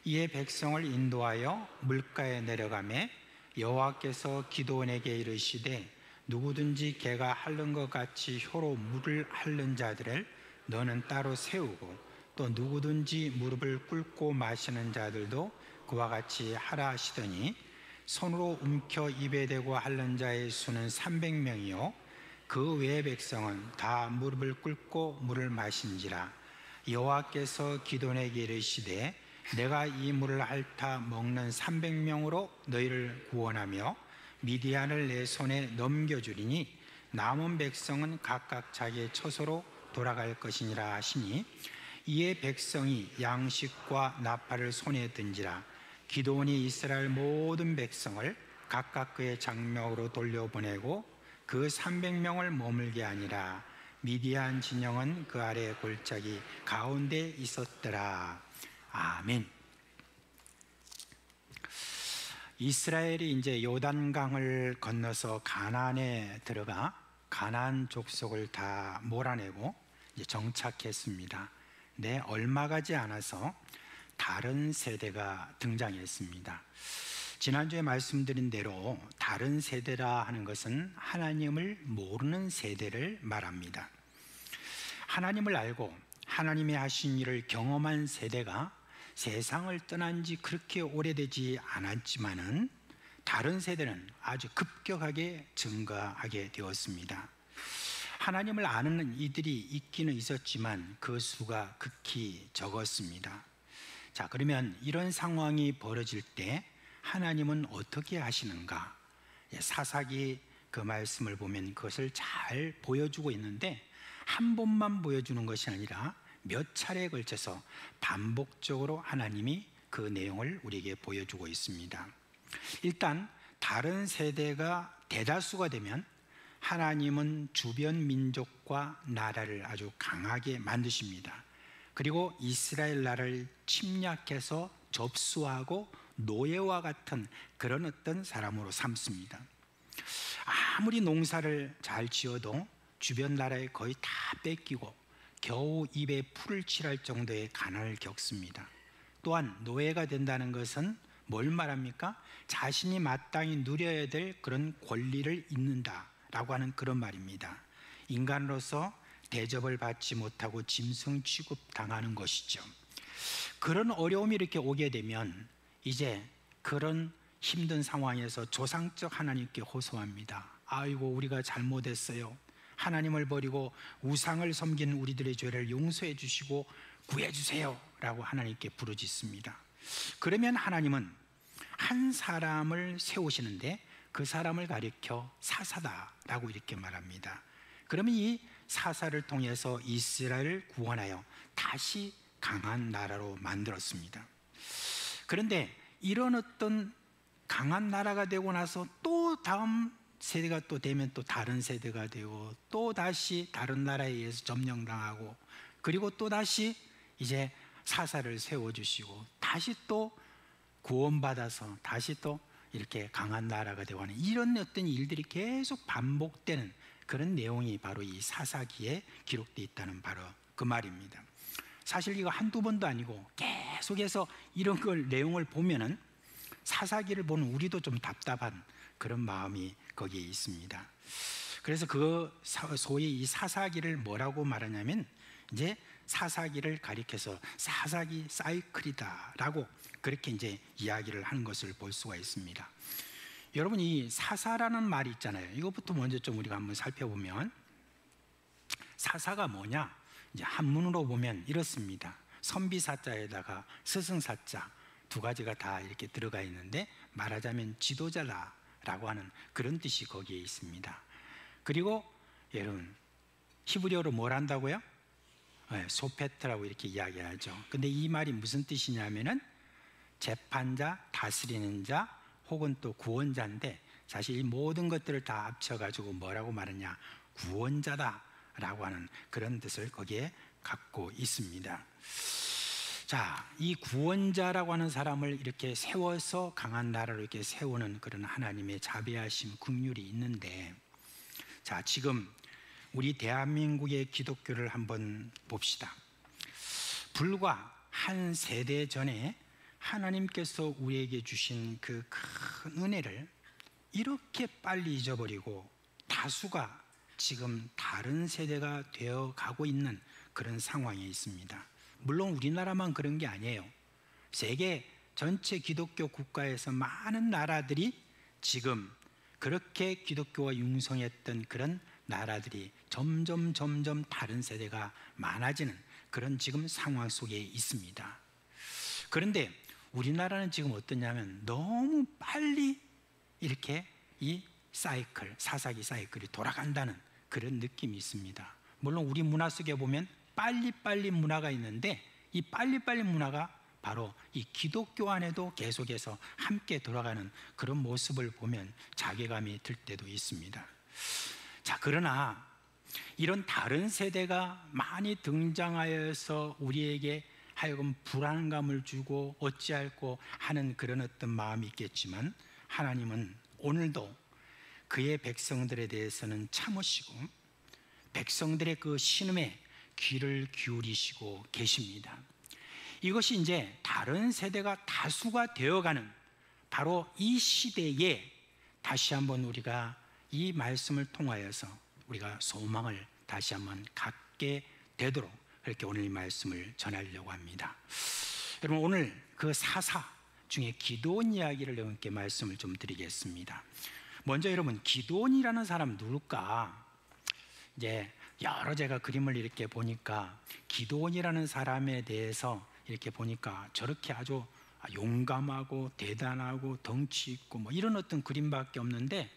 G: 이에 백성을 인도하여 물가에 내려가매 여호와께서 기드온에게 이르시되 누구든지 개가 핥는 것 같이 혀로 물을 핥는 자들을 너는 따로 세우고 또 누구든지 무릎을 꿇고 마시는 자들도 그와 같이 하라 하시더니 손으로 움켜 입에 대고 핥는 자의 수는 300명이요 그 외의 백성은 다 무릎을 꿇고 물을 마신지라. 여호와께서 기드온에게 이르시되 내가 이 물을 핥아 먹는 300명으로 너희를 구원하며 미디안을 내 손에 넘겨주리니 남은 백성은 각각 자기의 처소로 돌아갈 것이니라 하시니 이에 백성이 양식과 나팔을 손에 든지라. 기드온이 이스라엘 모든 백성을 각각 그의 장막으로 돌려보내고 그 300명을 머물게 하니라. 미디안 진영은 그 아래 골짜기 가운데 있었더라. 아멘. 이스라엘이 이제 요단강을 건너서 가나안에 들어가 가나안 족속을 다 몰아내고 이제 정착했습니다. 네, 얼마 가지 않아서 다른 세대가 등장했습니다. 지난주에 말씀드린 대로 다른 세대라 하는 것은 하나님을 모르는 세대를 말합니다. 하나님을 알고 하나님의 하신 일을 경험한 세대가 세상을 떠난 지 그렇게 오래되지 않았지만은 다른 세대는 아주 급격하게 증가하게 되었습니다. 하나님을 아는 이들이 있기는 있었지만 그 수가 극히 적었습니다. 자, 그러면 이런 상황이 벌어질 때 하나님은 어떻게 하시는가? 사사기 그 말씀을 보면 그것을 잘 보여주고 있는데 한 번만 보여주는 것이 아니라 몇 차례에 걸쳐서 반복적으로 하나님이 그 내용을 우리에게 보여주고 있습니다. 일단 다른 세대가 대다수가 되면 하나님은 주변 민족과 나라를 아주 강하게 만드십니다. 그리고 이스라엘 나라를 침략해서 접수하고 노예와 같은 그런 어떤 사람으로 삼습니다. 아무리 농사를 잘 지어도 주변 나라에 거의 다 뺏기고 겨우 입에 풀을 칠할 정도의 가난을 겪습니다. 또한 노예가 된다는 것은 뭘 말합니까? 자신이 마땅히 누려야 될 그런 권리를 잃는다라고 하는 그런 말입니다. 인간으로서 대접을 받지 못하고 짐승 취급당하는 것이죠. 그런 어려움이 이렇게 오게 되면 이제 그런 힘든 상황에서 조상적 하나님께 호소합니다. 아이고, 우리가 잘못했어요. 하나님을 버리고 우상을 섬기는 우리들의 죄를 용서해 주시고 구해 주세요 라고 하나님께 부르짖습니다. 그러면 하나님은 한 사람을 세우시는데 그 사람을 가리켜 사사다라고 이렇게 말합니다. 그러면 이 사사를 통해서 이스라엘을 구원하여 다시 강한 나라로 만들었습니다. 그런데 이런 어떤 강한 나라가 되고 나서 또 다음 세대가 또 되면 또 다른 세대가 되고 또 다시 다른 나라에 의해서 점령당하고 그리고 또 다시 이제 사사를 세워주시고 다시 또 구원받아서 다시 또 이렇게 강한 나라가 되고 하는 이런 어떤 일들이 계속 반복되는 그런 내용이 바로 이 사사기에 기록되어 있다는 바로 그 말입니다. 사실 이거 한두 번도 아니고 계속해서 이런 걸 내용을 보면은 사사기를 보는 우리도 좀 답답한 그런 마음이 거기에 있습니다. 그래서 그 소위 이 사사기를 뭐라고 말하냐면 이제 사사기를 가리켜서 사사기 사이클이다라고 그렇게 이제 이야기를 하는 것을 볼 수가 있습니다. 여러분 이 사사라는 말이 있잖아요. 이것부터 먼저 좀 우리가 한번 살펴보면 사사가 뭐냐? 이제 한문으로 보면 이렇습니다. 선비사자에다가 스승사자 두 가지가 다 이렇게 들어가 있는데 말하자면 지도자라고 하는 그런 뜻이 거기에 있습니다. 그리고 여러분 히브리어로 뭘 한다고요? 네, 소페트라고 이렇게 이야기하죠. 근데 이 말이 무슨 뜻이냐면은 재판자, 다스리는 자 혹은 또 구원자인데 사실 이 모든 것들을 다 합쳐가지고 뭐라고 말하냐? 구원자다라고 하는 그런 뜻을 거기에 갖고 있습니다. 자, 이 구원자라고 하는 사람을 이렇게 세워서 강한 나라로 이렇게 세우는 그런 하나님의 자비하심, 긍휼이 있는데, 자, 지금 우리 대한민국의 기독교를 한번 봅시다. 불과 한 세대 전에 하나님께서 우리에게 주신 그 큰 은혜를 이렇게 빨리 잊어버리고 다수가 지금 다른 세대가 되어 가고 있는 그런 상황에 있습니다. 물론 우리나라만 그런 게 아니에요. 세계 전체 기독교 국가에서 많은 나라들이 지금 그렇게 기독교가 융성했던 그런 나라들이 점점 다른 세대가 많아지는 그런 지금 상황 속에 있습니다. 그런데 우리나라는 지금 어떠냐면 너무 빨리 이렇게 이 사이클, 사사기 사이클이 돌아간다는 그런 느낌이 있습니다. 물론 우리 문화 속에 보면 빨리빨리 문화가 있는데 이 빨리빨리 문화가 바로 이 기독교 안에도 계속해서 함께 돌아가는 그런 모습을 보면 자괴감이 들 때도 있습니다. 자, 그러나 이런 다른 세대가 많이 등장하여서 우리에게 하여금 불안감을 주고 어찌할꼬 하는 그런 어떤 마음이 있겠지만 하나님은 오늘도 그의 백성들에 대해서는 참으시고 백성들의 그 신음에 귀를 기울이시고 계십니다. 이것이 이제 다른 세대가 다수가 되어가는 바로 이 시대에 다시 한번 우리가 이 말씀을 통하여서 우리가 소망을 다시 한번 갖게 되도록 그렇게 오늘 이 말씀을 전하려고 합니다. 여러분 오늘 그 사사 중에 기드온 이야기를 여러분께 말씀을 좀 드리겠습니다. 먼저 여러분 기드온이라는 사람 누굴까? 이제 여러 제가 그림을 이렇게 보니까 기드온이라는 사람에 대해서 이렇게 보니까 저렇게 아주 용감하고 대단하고 덩치 있고 뭐 이런 어떤 그림밖에 없는데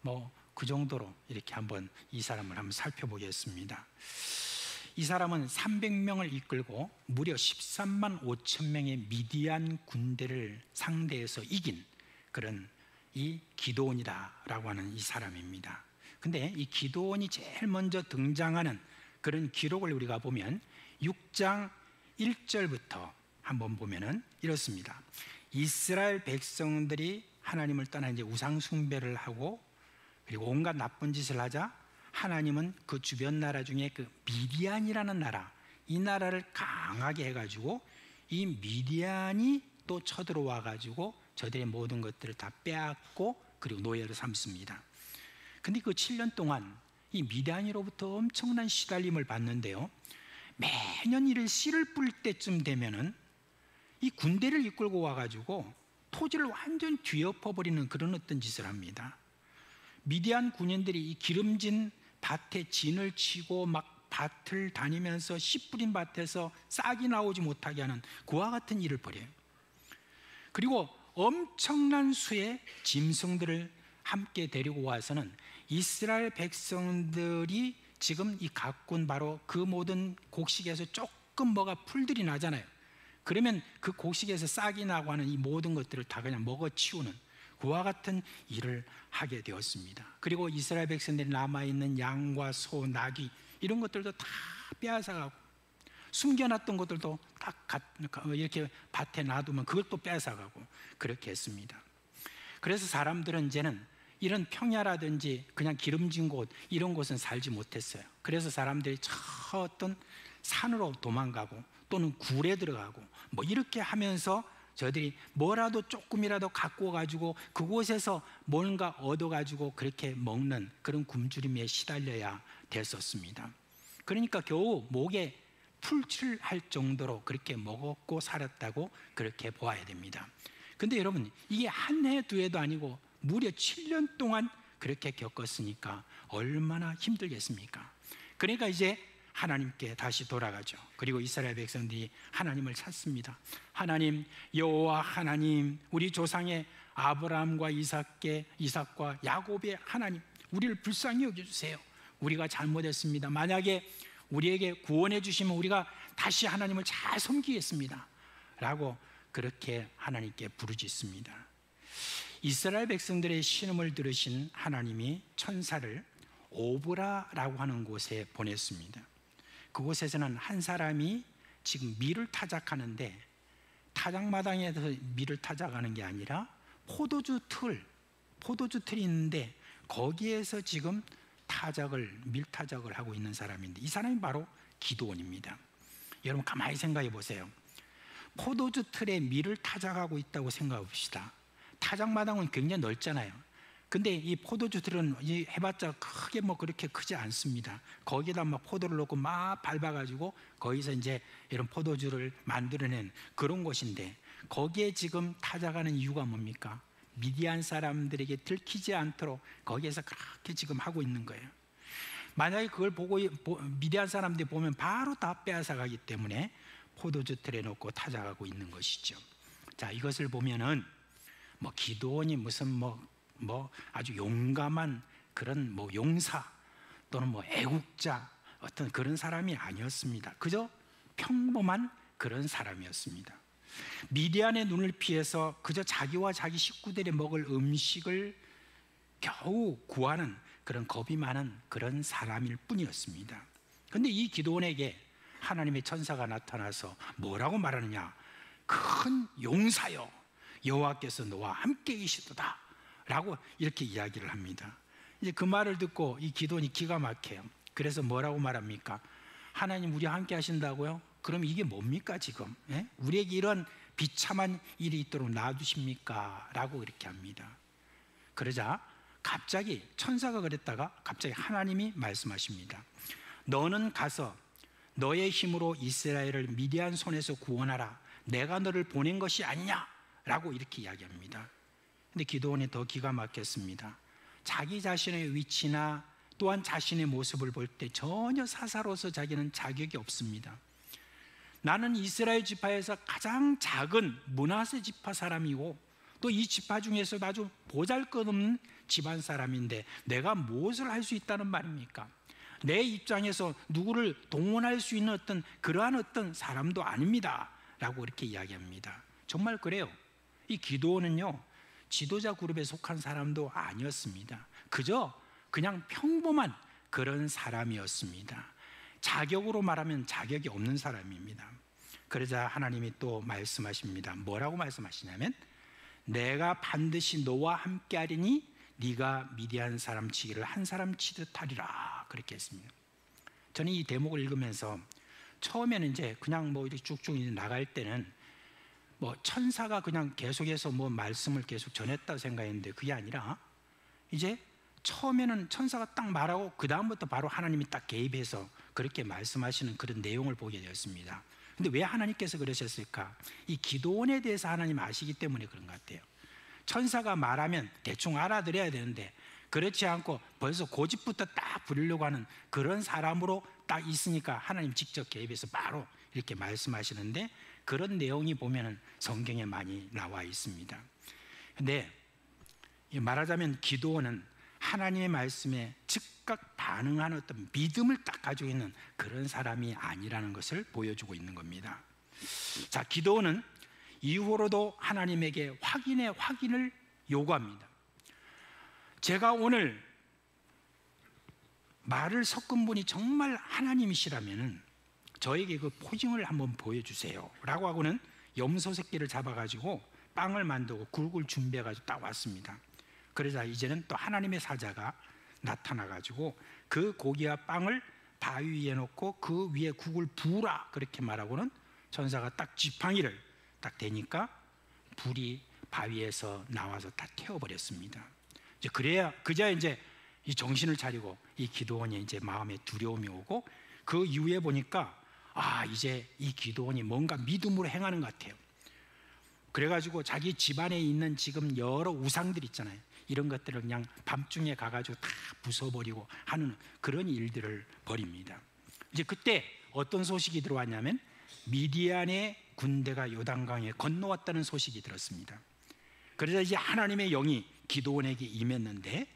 G: 뭐 그 정도로 이렇게 한번 이 사람을 한번 살펴보겠습니다. 이 사람은 300명을 이끌고 무려 13만 5천 명의 미디안 군대를 상대해서 이긴 그런 이 기드온이다라고 하는 이 사람입니다. 근데 이 기드온이 제일 먼저 등장하는 그런 기록을 우리가 보면 6장 1절부터 한번 보면은 이렇습니다. 이스라엘 백성들이 하나님을 떠나 이제 우상 숭배를 하고 그리고 온갖 나쁜 짓을 하자 하나님은 그 주변 나라 중에 그 미디안이라는 나라, 이 나라를 강하게 해가지고 이 미디안이 또 쳐들어와 가지고 저들의 모든 것들을 다 빼앗고 그리고 노예로 삼습니다. 근데 그 7년 동안 이 미디안으로부터 엄청난 시달림을 받는데요, 매년 이를 씨를 뿌릴 때쯤 되면은 이 군대를 이끌고 와가지고 토지를 완전 뒤엎어버리는 그런 어떤 짓을 합니다. 미디안 군인들이 이 기름진 밭에 진을 치고 막 밭을 다니면서 씨 뿌린 밭에서 싹이 나오지 못하게 하는 그와 같은 일을 벌여요. 그리고 엄청난 수의 짐승들을 함께 데리고 와서는 이스라엘 백성들이 지금 이 가꾼 바로 그 모든 곡식에서 조금 뭐가 풀들이 나잖아요. 그러면 그 곡식에서 싹이 나고 하는 이 모든 것들을 다 그냥 먹어치우는 그와 같은 일을 하게 되었습니다. 그리고 이스라엘 백성들이 남아있는 양과 소, 나귀 이런 것들도 다 빼앗아가고, 숨겨놨던 것들도 딱 이렇게 밭에 놔두면 그걸 또 빼앗아가고 그렇게 했습니다. 그래서 사람들은 이제는 이런 평야라든지 그냥 기름진 곳 이런 곳은 살지 못했어요. 그래서 사람들이 저 어떤 산으로 도망가고 또는 굴에 들어가고 뭐 이렇게 하면서 저들이 뭐라도 조금이라도 갖고 가지고 그곳에서 뭔가 얻어 가지고 그렇게 먹는 그런 굶주림에 시달려야 됐었습니다. 그러니까 겨우 목에 풀칠할 정도로 그렇게 먹었고 살았다고 그렇게 보아야 됩니다. 근데 여러분, 이게 한 해 두 해도 아니고 무려 7년 동안 그렇게 겪었으니까 얼마나 힘들겠습니까? 그러니까 이제 하나님께 다시 돌아가죠. 그리고 이스라엘 백성들이 하나님을 찾습니다. 하나님, 여호와 하나님, 우리 조상의 아브라함과 이삭과 야곱의 하나님, 우리를 불쌍히 여겨주세요. 우리가 잘못했습니다. 만약에 우리에게 구원해 주시면 우리가 다시 하나님을 잘 섬기겠습니다 라고 그렇게 하나님께 부르짖습니다. 이스라엘 백성들의 신음을 들으신 하나님이 천사를 오브라라고 하는 곳에 보냈습니다. 그곳에서는 한 사람이 지금 밀을 타작하는데, 타작마당에서 밀을 타작하는 게 아니라 포도주 틀이 있는데 거기에서 지금 밀타작을 하고 있는 사람인데, 이 사람이 바로 기드온입니다. 여러분 가만히 생각해 보세요. 포도주 틀에 밀을 타작하고 있다고 생각해 봅시다. 타작마당은 굉장히 넓잖아요. 근데 이 포도주 틀은 해봤자 크게 뭐 그렇게 크지 않습니다. 거기다 막 포도를 넣고 막 밟아가지고 거기서 이제 이런 포도주를 만들어낸 그런 곳인데, 거기에 지금 타작하는 이유가 뭡니까? 미디안 사람들에게 들키지 않도록 거기에서 그렇게 지금 하고 있는 거예요. 만약에 그걸 보고 미디안 사람들이 보면 바로 다 빼앗아 가기 때문에 포도주 틀에 놓고 타작하고 있는 것이죠. 자, 이것을 보면은 뭐 기드온이 무슨 뭐 아주 용감한 그런 뭐 용사 또는 뭐 애국자 어떤 그런 사람이 아니었습니다. 그저 평범한 그런 사람이었습니다. 미디안의 눈을 피해서 그저 자기와 자기 식구들이 먹을 음식을 겨우 구하는 그런 겁이 많은 그런 사람일 뿐이었습니다. 그런데 이 기드온에게 하나님의 천사가 나타나서 뭐라고 말하느냐? 큰 용사여, 여호와께서 너와 함께 계시도다 라고 이렇게 이야기를 합니다. 이제 그 말을 듣고 이 기드온이 기가 막혀요. 그래서 뭐라고 말합니까? 하나님 우리와 함께 하신다고요? 그럼 이게 뭡니까 지금? 예? 우리에게 이런 비참한 일이 있도록 놔두십니까? 라고 이렇게 합니다. 그러자 갑자기 천사가 그랬다가 갑자기 하나님이 말씀하십니다. 너는 가서 너의 힘으로 이스라엘을 미디안 손에서 구원하라. 내가 너를 보낸 것이 아니냐? 라고 이렇게 이야기합니다. 근데 기드온이 더 기가 막혔습니다. 자기 자신의 위치나 또한 자신의 모습을 볼 때 전혀 사사로서 자기는 자격이 없습니다. 나는 이스라엘 지파에서 가장 작은 므낫세 지파 사람이고 또 이 지파 중에서도 아주 보잘것없는 집안 사람인데 내가 무엇을 할 수 있다는 말입니까? 내 입장에서 누구를 동원할 수 있는 그러한 어떤 사람도 아닙니다 라고 이렇게 이야기합니다. 정말 그래요. 이 기드온은요, 지도자 그룹에 속한 사람도 아니었습니다. 그저 그냥 평범한 그런 사람이었습니다. 자격으로 말하면 자격이 없는 사람입니다. 그러자 하나님이 또 말씀하십니다. 뭐라고 말씀하시냐면 내가 반드시 너와 함께 하리니 네가 미디안 사람 치기를 한 사람 치듯 하리라 그렇게 했습니다. 저는 이 대목을 읽으면서 처음에는 이제 그냥 뭐 이렇게 쭉쭉 나갈 때는 뭐 천사가 그냥 계속해서 뭐 말씀을 계속 전했다고 생각했는데 그게 아니라 이제 처음에는 천사가 딱 말하고 그 다음부터 바로 하나님이 딱 개입해서 그렇게 말씀하시는 그런 내용을 보게 되었습니다. 근데 왜 하나님께서 그러셨을까? 이 기드온에 대해서 하나님 아시기 때문에 그런 것 같아요. 천사가 말하면 대충 알아들어야 되는데 그렇지 않고 벌써 고집부터 딱 부리려고 하는 그런 사람으로 딱 있으니까 하나님 직접 개입해서 바로 이렇게 말씀하시는데 그런 내용이 보면은 성경에 많이 나와 있습니다. 근데 말하자면 기드온은 하나님의 말씀에 즉각 반응하는 어떤 믿음을 딱 가지고 있는 그런 사람이 아니라는 것을 보여주고 있는 겁니다. 자, 기도는 이후로도 하나님에게 확인을 요구합니다. 제가 오늘 말을 섞은 분이 정말 하나님이시라면 저에게 그 포징을 한번 보여주세요 라고 하고는 염소 새끼를 잡아가지고 빵을 만들고 굴굴 준비해가지고 딱 왔습니다. 그러자 이제는 또 하나님의 사자가 나타나가지고 그 고기와 빵을 바위 위에 놓고 그 위에 국을 부으라 그렇게 말하고는 천사가 딱 지팡이를 딱 대니까 불이 바위에서 나와서 다 태워버렸습니다. 이제 그제야 이제 이 정신을 차리고 이 기도원이 이제 마음에 두려움이 오고 그 이후에 보니까 이제 이 기도원이 뭔가 믿음으로 행하는 것 같아요. 그래가지고 자기 집안에 있는 지금 여러 우상들 있잖아요. 이런 것들을 그냥 밤중에 가가지고 다 부숴버리고 하는 그런 일들을 벌입니다. 이제 그때 어떤 소식이 들어왔냐면 미디안의 군대가 요단강에 건너왔다는 소식이 들었습니다. 그래서 이제 하나님의 영이 기드온에게 임했는데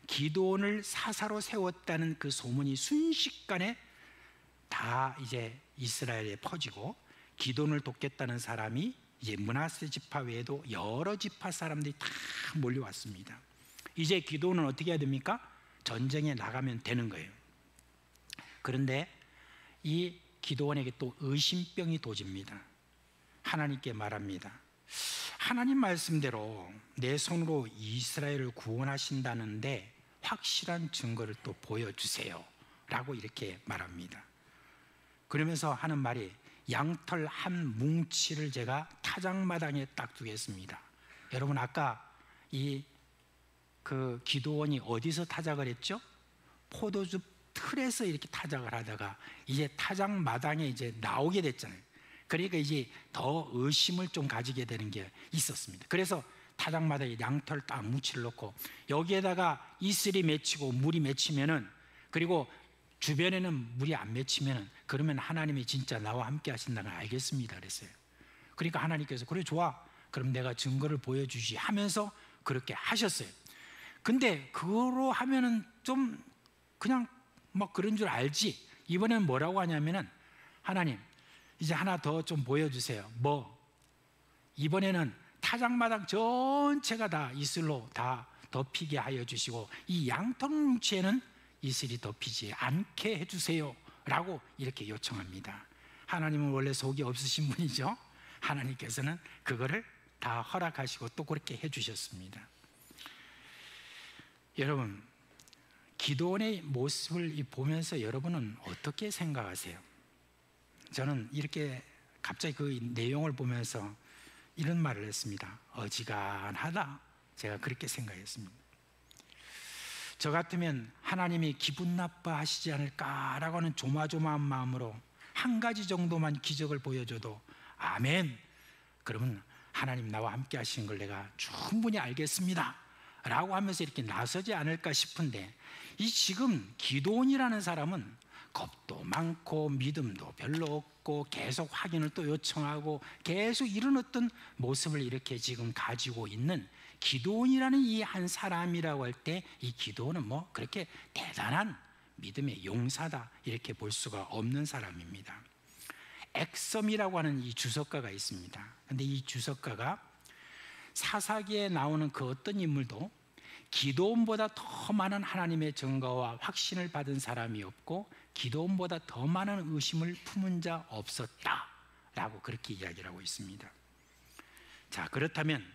G: 기드온을 사사로 세웠다는 그 소문이 순식간에 다 이제 이스라엘에 퍼지고 기드온을 돕겠다는 사람이 이제 므낫세 지파 외에도 여러 지파 사람들이 다 몰려왔습니다. 이제 기드온은 어떻게 해야 됩니까? 전쟁에 나가면 되는 거예요. 그런데 이 기드온에게 또 의심병이 도집니다. 하나님께 말합니다. 하나님 말씀대로 내 손으로 이스라엘을 구원하신다는데 확실한 증거를 또 보여주세요 라고 이렇게 말합니다. 그러면서 하는 말이 양털 한 뭉치를 제가 타작마당에 딱 두겠습니다. 여러분 아까 그 기드온이 어디서 타작을 했죠? 포도즙 틀에서 이렇게 타작을 하다가 이제 타작마당에 이제 나오게 됐잖아요. 그러니까 이제 더 의심을 좀 가지게 되는 게 있었습니다. 그래서 타작마당에 양털 딱 뭉치를 넣고 여기에다가 이슬이 맺히고 물이 맺히면은 그리고 주변에는 물이 안 맺히면은 그러면 하나님이 진짜 나와 함께 하신다는 걸 알겠습니다 그랬어요. 그러니까 하나님께서 그래 좋아 그럼 내가 증거를 보여주지 하면서 그렇게 하셨어요. 근데 그거로 하면은 좀 그냥 뭐 그런 줄 알지. 이번에는 뭐라고 하냐면은 하나님 이제 하나 더 좀 보여주세요. 뭐 이번에는 타작마당 전체가 다 이슬로 다 덮이게 하여 주시고 이 양털 뭉치에는 이슬이 덮이지 않게 해주세요 라고 이렇게 요청합니다. 하나님은 원래 속이 없으신 분이죠. 하나님께서는 그거를 다 허락하시고 또 그렇게 해주셨습니다. 여러분 기드온의 모습을 보면서 여러분은 어떻게 생각하세요? 저는 이렇게 갑자기 그 내용을 보면서 이런 말을 했습니다. 어지간하다. 제가 그렇게 생각했습니다. 저 같으면 하나님이 기분 나빠하시지 않을까라고 하는 조마조마한 마음으로 한 가지 정도만 기적을 보여줘도 아멘. 그러면 하나님 나와 함께 하시는 걸 내가 충분히 알겠습니다 라고 하면서 이렇게 나서지 않을까 싶은데 이 지금 기드온이라는 사람은 겁도 많고 믿음도 별로 없고 계속 확인을 또 요청하고 계속 이런 어떤 모습을 이렇게 지금 가지고 있는 기드온이라는 이 한 사람이라고 할 때 이 기드온은 뭐 그렇게 대단한 믿음의 용사다 이렇게 볼 수가 없는 사람입니다. 엑섬이라고 하는 이 주석가가 있습니다. 근데 이 주석가가 사사기에 나오는 그 어떤 인물도 기드온보다 더 많은 하나님의 증거와 확신을 받은 사람이 없고 기드온보다 더 많은 의심을 품은 자 없었다라고 그렇게 이야기를 하고 있습니다. 자, 그렇다면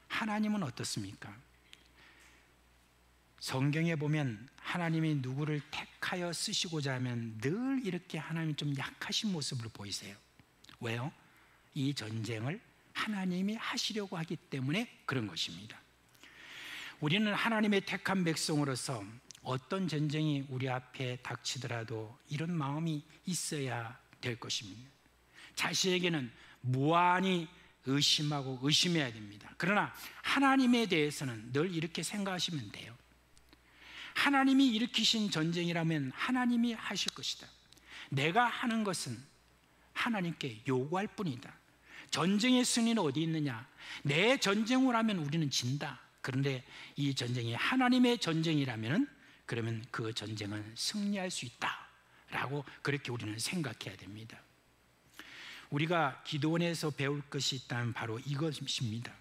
G: 하나님은 어떻습니까? 성경에 보면 하나님이 누구를 택하여 쓰시고자 하면 늘 이렇게 하나님이 좀 약하신 모습을 보이세요. 왜요? 이 전쟁을 하나님이 하시려고 하기 때문에 그런 것입니다. 우리는 하나님의 택한 백성으로서 어떤 전쟁이 우리 앞에 닥치더라도 이런 마음이 있어야 될 것입니다. 자신에게는 무한히 의심하고 의심해야 됩니다. 그러나 하나님에 대해서는 늘 이렇게 생각하시면 돼요. 하나님이 일으키신 전쟁이라면 하나님이 하실 것이다. 내가 하는 것은 하나님께 요구할 뿐이다. 전쟁의 승리는 어디 있느냐? 내 전쟁을 하면 우리는 진다. 그런데 이 전쟁이 하나님의 전쟁이라면 그러면 그 전쟁은 승리할 수 있다라고 그렇게 우리는 생각해야 됩니다. 우리가 기드온에서 배울 것이 있다면 바로 이것입니다.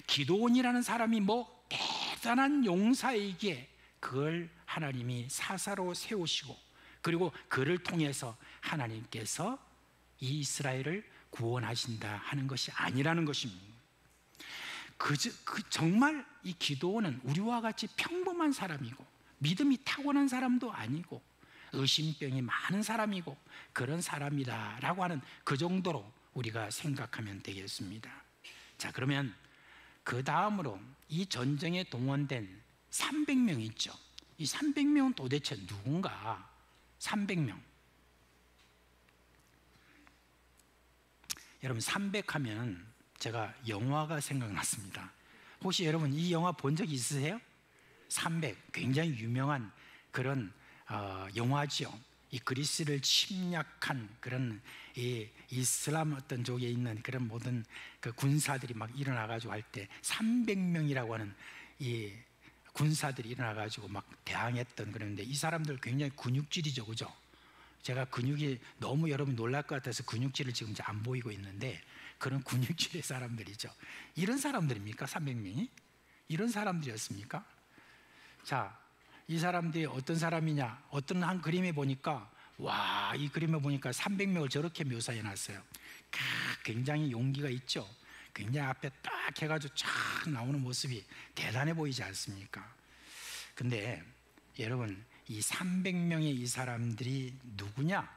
G: 기드온이라는 사람이 뭐 대단한 용사이기에 그걸 하나님이 사사로 세우시고 그리고 그를 통해서 하나님께서 이 이스라엘을 구원하신다 하는 것이 아니라는 것입니다. 정말 이 기드온은 우리와 같이 평범한 사람이고 믿음이 타고난 사람도 아니고 의심병이 많은 사람이고 그런 사람이다라고 하는 그 정도로 우리가 생각하면 되겠습니다. 자, 그러면 그 다음으로 이 전쟁에 동원된 300명 있죠. 이 300명은 도대체 누군가? 300명. 여러분 300하면 제가 영화가 생각났습니다. 혹시 여러분 이 영화 본 적 있으세요? 300 굉장히 유명한 그런 영화죠. 이 그리스를 침략한 그런 이 이슬람 어떤 쪽에 있는 그런 모든 그 군사들이 막 일어나가지고 할 때 300명이라고 하는 이 군사들이 일어나가지고 막 대항했던 그런데 이 사람들 굉장히 근육질이죠, 그죠? 제가 근육이 너무 여러분 놀랄 것 같아서 근육질을 지금 이제 안 보이고 있는데 그런 근육질의 사람들이죠. 이런 사람들입니까? 300명이? 이런 사람들이었습니까? 자, 이 사람들이 어떤 사람이냐? 어떤 한 그림에 보니까 와, 이 그림에 보니까 300명을 저렇게 묘사해 놨어요. 굉장히 용기가 있죠. 굉장히 앞에 딱 해가지고 쫙 나오는 모습이 대단해 보이지 않습니까? 근데 여러분 이 300명의 이 사람들이 누구냐?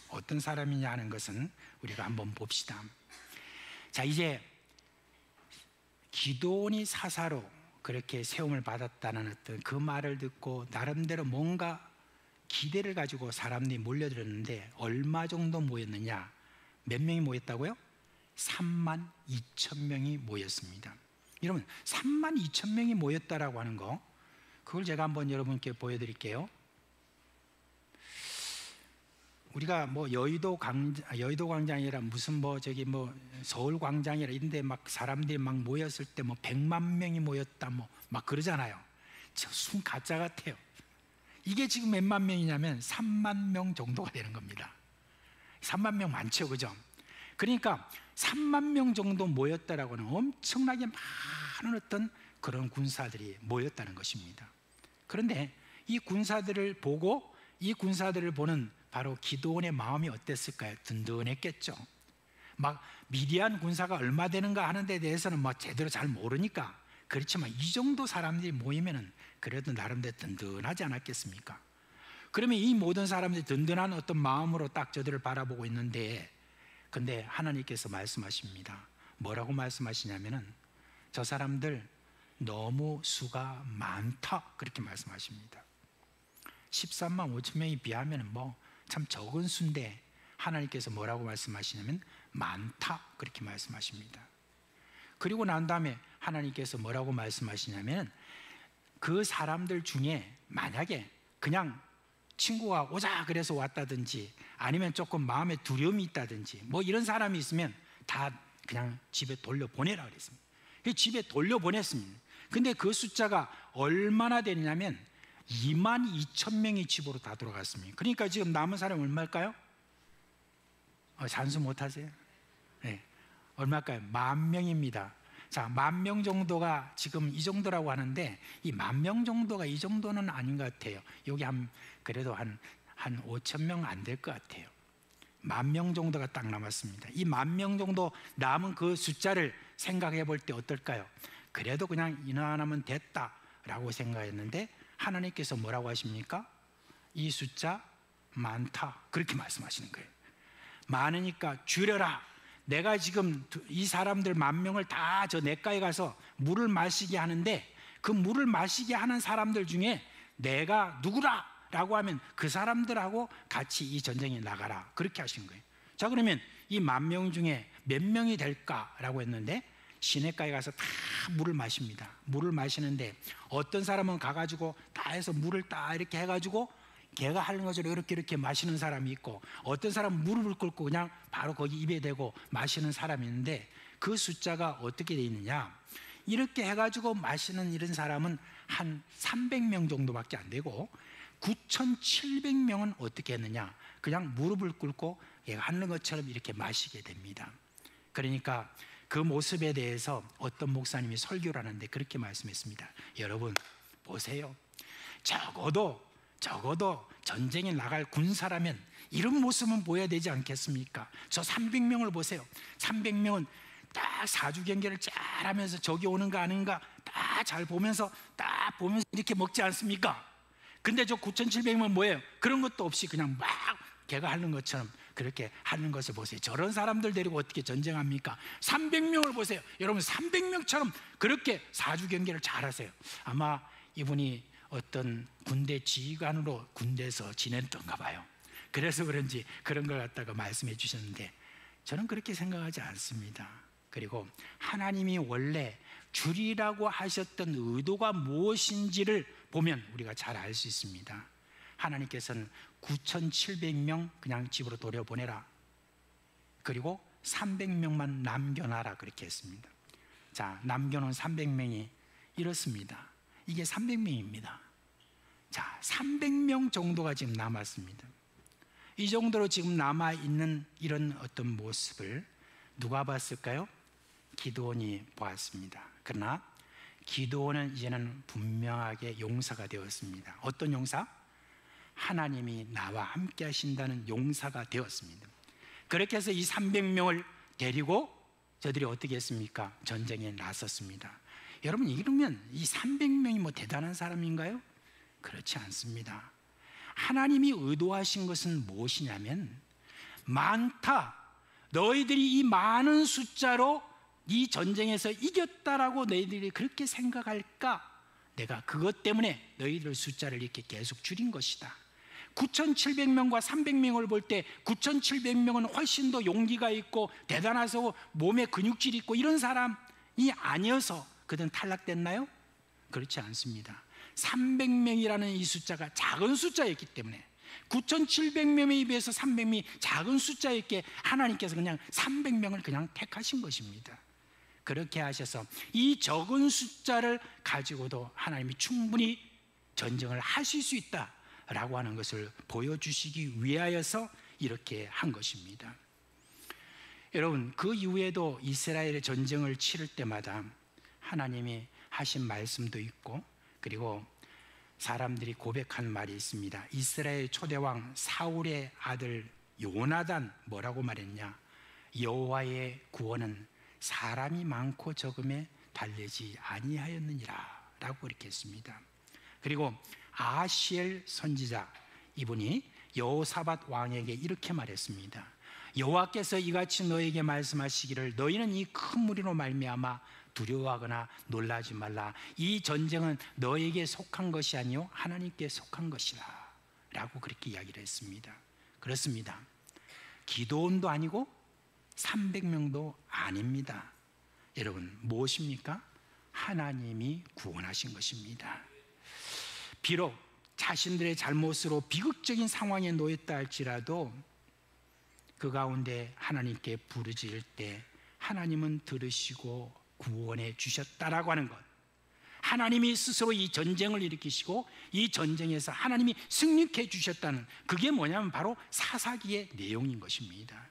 G: 어떤 사람이냐 하는 것은 우리가 한번 봅시다. 자, 이제 기드온이 사사로 그렇게 세움을 받았다는 어떤 그 말을 듣고 나름대로 뭔가 기대를 가지고 사람들이 몰려들었는데 얼마 정도 모였느냐? 몇 명이 모였다고요? 32,000명이 모였습니다. 여러분 32,000명이 모였다라고 하는 거 그걸 제가 한번 여러분께 보여드릴게요. 우리가 뭐 여의도 광장이라 무슨 뭐 저기 뭐 서울 광장이라 이런데 막 사람들이 막 모였을 때 뭐 100만 명이 모였다 뭐 막 그러잖아요. 순 가짜 같아요. 이게 지금 몇만 명이냐면 3만 명 정도가 되는 겁니다. 3만 명 많죠, 그죠? 그러니까 3만 명 정도 모였다라고 하는 엄청나게 많은 어떤 그런 군사들이 모였다는 것입니다. 그런데 이 군사들을 보고 이 군사들을 보는 바로 기드온의 마음이 어땠을까요? 든든했겠죠. 막 미디안 군사가 얼마 되는가 하는 데 대해서는 뭐 제대로 잘 모르니까 그렇지만 이 정도 사람들이 모이면은 그래도 나름대로 든든하지 않았겠습니까? 그러면 이 모든 사람들이 든든한 어떤 마음으로 딱 저들을 바라보고 있는데 근데 하나님께서 말씀하십니다. 뭐라고 말씀하시냐면은 저 사람들 너무 수가 많다 그렇게 말씀하십니다. 13만 5천 명이 비하면 뭐 참 적은 수인데 하나님께서 뭐라고 말씀하시냐면 많다 그렇게 말씀하십니다. 그리고 난 다음에 하나님께서 뭐라고 말씀하시냐면 그 사람들 중에 만약에 그냥 친구가 오자 그래서 왔다든지 아니면 조금 마음에 두려움이 있다든지 뭐 이런 사람이 있으면 다 그냥 집에 돌려보내라 그랬습니다. 집에 돌려보냈습니다. 근데 그 숫자가 얼마나 되냐면 22,000명이 집으로 다 돌아갔습니다. 그러니까 지금 남은 사람이 얼마일까요? 산수 못하세요? 네. 얼마일까요? 10,000명입니다. 자, 10,000명 정도가 지금 이 정도라고 하는데 이 10,000명 정도가 이 정도는 아닌 것 같아요. 여기 그래도 한 5,000명 안 될 것 같아요. 10,000명 정도가 딱 남았습니다. 이 10,000명 정도 남은 그 숫자를 생각해 볼 때 어떨까요? 그래도 그냥 인하하면 됐다라고 생각했는데 하나님께서 뭐라고 하십니까? 이 숫자 많다 그렇게 말씀하시는 거예요. 많으니까 줄여라. 내가 지금 이 사람들 10,000명을 다 저 냇가에 가서 물을 마시게 하는데 그 물을 마시게 하는 사람들 중에 내가 누구라 라고 하면 그 사람들하고 같이 이 전쟁에 나가라 그렇게 하신 거예요. 자, 그러면 이 10,000명 중에 몇 명이 될까라고 했는데 시냇가에 가서 다 물을 마십니다. 물을 마시는데 어떤 사람은 가가지고 다 해서 물을 다 이렇게 해가지고 걔가 하는 것처럼 이렇게 마시는 사람이 있고 어떤 사람은 무릎을 꿇고 그냥 바로 거기 입에 대고 마시는 사람이 있는데 그 숫자가 어떻게 돼 있느냐, 이렇게 해가지고 마시는 이런 사람은 한 300명 정도밖에 안 되고 9,700명은 어떻게 했느냐, 그냥 무릎을 꿇고 얘가 하는 것처럼 이렇게 마시게 됩니다. 그러니까 그 모습에 대해서 어떤 목사님이 설교를 하는데 그렇게 말씀했습니다. 여러분 보세요, 적어도 전쟁에 나갈 군사라면 이런 모습은 보여야 되지 않겠습니까? 저 300명을 보세요. 300명은 딱 사주 경계를 잘 하면서 저기 오는가 아닌가 딱 잘 보면서 이렇게 먹지 않습니까? 근데 저 9,700명 뭐예요? 그런 것도 없이 그냥 막 걔가 하는 것처럼 그렇게 하는 것을 보세요. 저런 사람들 데리고 어떻게 전쟁합니까? 300명을 보세요. 여러분 300명처럼 그렇게 사주 경계를 잘 하세요. 아마 이분이 어떤 군대 지휘관으로 군대에서 지냈던가 봐요. 그래서 그런지 그런 걸 갖다가 말씀해 주셨는데 저는 그렇게 생각하지 않습니다. 그리고 하나님이 원래 줄이라고 하셨던 의도가 무엇인지를 보면 우리가 잘 알 수 있습니다. 하나님께서는 9,700명 그냥 집으로 돌려보내라, 그리고 300명만 남겨놔라 그렇게 했습니다. 자, 남겨놓은 300명이 이렇습니다. 이게 300명입니다. 자, 300명 정도가 지금 남았습니다. 이 정도로 지금 남아있는 이런 어떤 모습을 누가 봤을까요? 기드온이 보았습니다. 그러나 기드온은 이제는 분명하게 용사가 되었습니다. 어떤 용사? 하나님이 나와 함께 하신다는 용사가 되었습니다. 그렇게 해서 이 300명을 데리고 저들이 어떻게 했습니까? 전쟁에 나섰습니다. 여러분, 이러면 이 300명이 뭐 대단한 사람인가요? 그렇지 않습니다. 하나님이 의도하신 것은 무엇이냐면, 많다, 너희들이 이 많은 숫자로 이 전쟁에서 이겼다라고 너희들이 그렇게 생각할까? 내가 그것 때문에 너희들 숫자를 이렇게 계속 줄인 것이다. 9,700명과 300명을 볼 때 9,700명은 훨씬 더 용기가 있고 대단해서 몸에 근육질이 있고 이런 사람이 아니어서 그들은 탈락됐나요? 그렇지 않습니다. 300명이라는 이 숫자가 작은 숫자였기 때문에 9,700명에 비해서 300명이 작은 숫자였기에 하나님께서 그냥 300명을 그냥 택하신 것입니다. 그렇게 하셔서 이 적은 숫자를 가지고도 하나님이 충분히 전쟁을 하실 수 있다라고 하는 것을 보여주시기 위하여서 이렇게 한 것입니다. 여러분, 그 이후에도 이스라엘의 전쟁을 치를 때마다 하나님이 하신 말씀도 있고, 그리고 사람들이 고백한 말이 있습니다. 이스라엘 초대왕 사울의 아들 요나단 뭐라고 말했냐? 여호와의 구원은 사람이 많고 적음에 달리지 아니하였느니라 라고 그렇게 했습니다. 그리고 아하시엘 선지자, 이분이 여호사밧 왕에게 이렇게 말했습니다. 여호와께서 이같이 너에게 말씀하시기를, 너희는 이 큰 무리로 말미암아 두려워하거나 놀라지 말라. 이 전쟁은 너에게 속한 것이 아니요 하나님께 속한 것이라 라고 그렇게 이야기를 했습니다. 그렇습니다. 기드온도 아니고 300명도 아닙니다. 여러분, 무엇입니까? 하나님이 구원하신 것입니다. 비록 자신들의 잘못으로 비극적인 상황에 놓였다 할지라도 그 가운데 하나님께 부르짖을 때 하나님은 들으시고 구원해 주셨다라고 하는 것, 하나님이 스스로 이 전쟁을 일으키시고 이 전쟁에서 하나님이 승리케 주셨다는, 그게 뭐냐면 바로 사사기의 내용인 것입니다.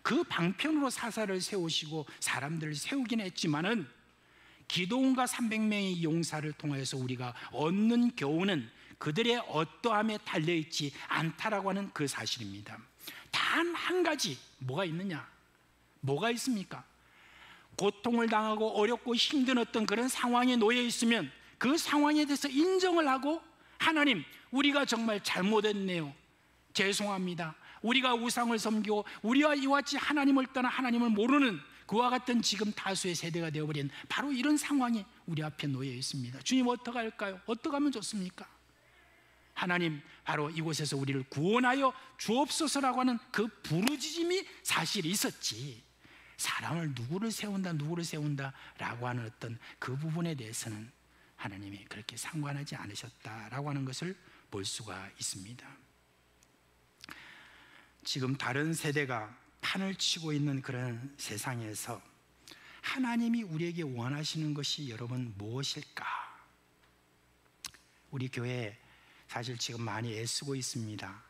G: 그 방편으로 사사를 세우시고 사람들을 세우긴 했지만은 기드온과 300명의 용사를 통해서 우리가 얻는 교훈은 그들의 어떠함에 달려있지 않다라고 하는 그 사실입니다. 단 한 가지 뭐가 있느냐? 뭐가 있습니까? 고통을 당하고 어렵고 힘든 어떤 그런 상황에 놓여 있으면 그 상황에 대해서 인정을 하고, 하나님, 우리가 정말 잘못했네요, 죄송합니다, 우리가 우상을 섬기고 우리와 이와 같이 하나님을 떠나 하나님을 모르는 그와 같은 지금 다수의 세대가 되어버린 바로 이런 상황이 우리 앞에 놓여 있습니다. 주님, 어떻게 할까요? 어떻게 하면 좋습니까? 하나님, 바로 이곳에서 우리를 구원하여 주옵소서라고 하는 그 부르짖음이 사실 있었지, 사람을 누구를 세운다 라고 하는 어떤 그 부분에 대해서는 하나님이 그렇게 상관하지 않으셨다라고 하는 것을 볼 수가 있습니다. 지금 다른 세대가 판을 치고 있는 그런 세상에서 하나님이 우리에게 원하시는 것이 여러분 무엇일까? 우리 교회 사실 지금 많이 애쓰고 있습니다.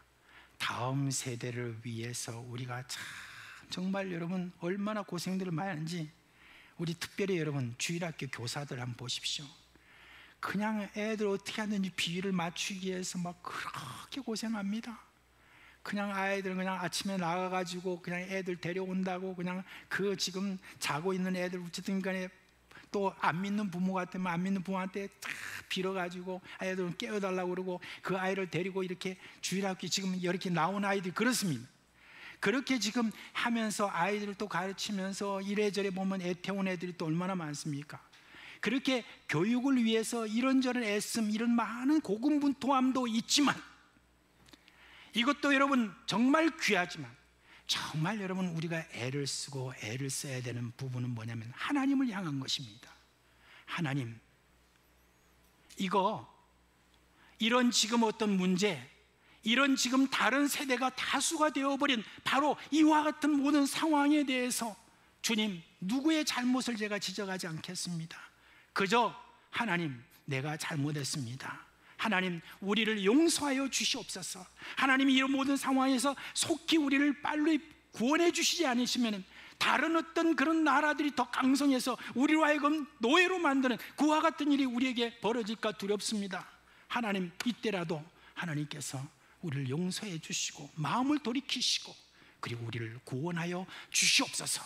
G: 다음 세대를 위해서 우리가 참 정말 여러분 얼마나 고생들을 많이 하는지, 우리 특별히 여러분 주일학교 교사들 한번 보십시오. 그냥 애들 어떻게 하든지 비율을 맞추기 위해서 막 그렇게 고생합니다. 그냥 아이들 그냥 아침에 나가가지고 그냥 애들 데려온다고, 그냥 그 지금 자고 있는 애들 어쨌든 간에 또 안 믿는 부모 같으면 안 믿는 부모한테 다 빌어가지고 아이들 깨워달라고 그러고 그 아이를 데리고 이렇게 주일학교 지금 이렇게 나온 아이들이 그렇습니다. 그렇게 지금 하면서 아이들을 또 가르치면서 이래저래 보면 애태운 애들이 또 얼마나 많습니까? 그렇게 교육을 위해서 이런저런 애씀, 이런 많은 고군분투함도 있지만, 이것도 여러분 정말 귀하지만, 정말 여러분 우리가 애를 쓰고 애를 써야 되는 부분은 뭐냐면 하나님을 향한 것입니다. 하나님, 이런 지금 어떤 문제, 이런 지금 다른 세대가 다수가 되어버린 바로 이와 같은 모든 상황에 대해서 주님, 누구의 잘못을 제가 지적하지 않겠습니다. 그저 하나님, 내가 잘못했습니다. 하나님, 우리를 용서하여 주시옵소서. 하나님이 이런 모든 상황에서 속히 우리를 빨리 구원해 주시지 않으시면 다른 어떤 그런 나라들이 더 강성해서 우리로 하여금 노예로 만드는 그와 같은 일이 우리에게 벌어질까 두렵습니다. 하나님, 이때라도 하나님께서 우리를 용서해 주시고 마음을 돌이키시고 그리고 우리를 구원하여 주시옵소서.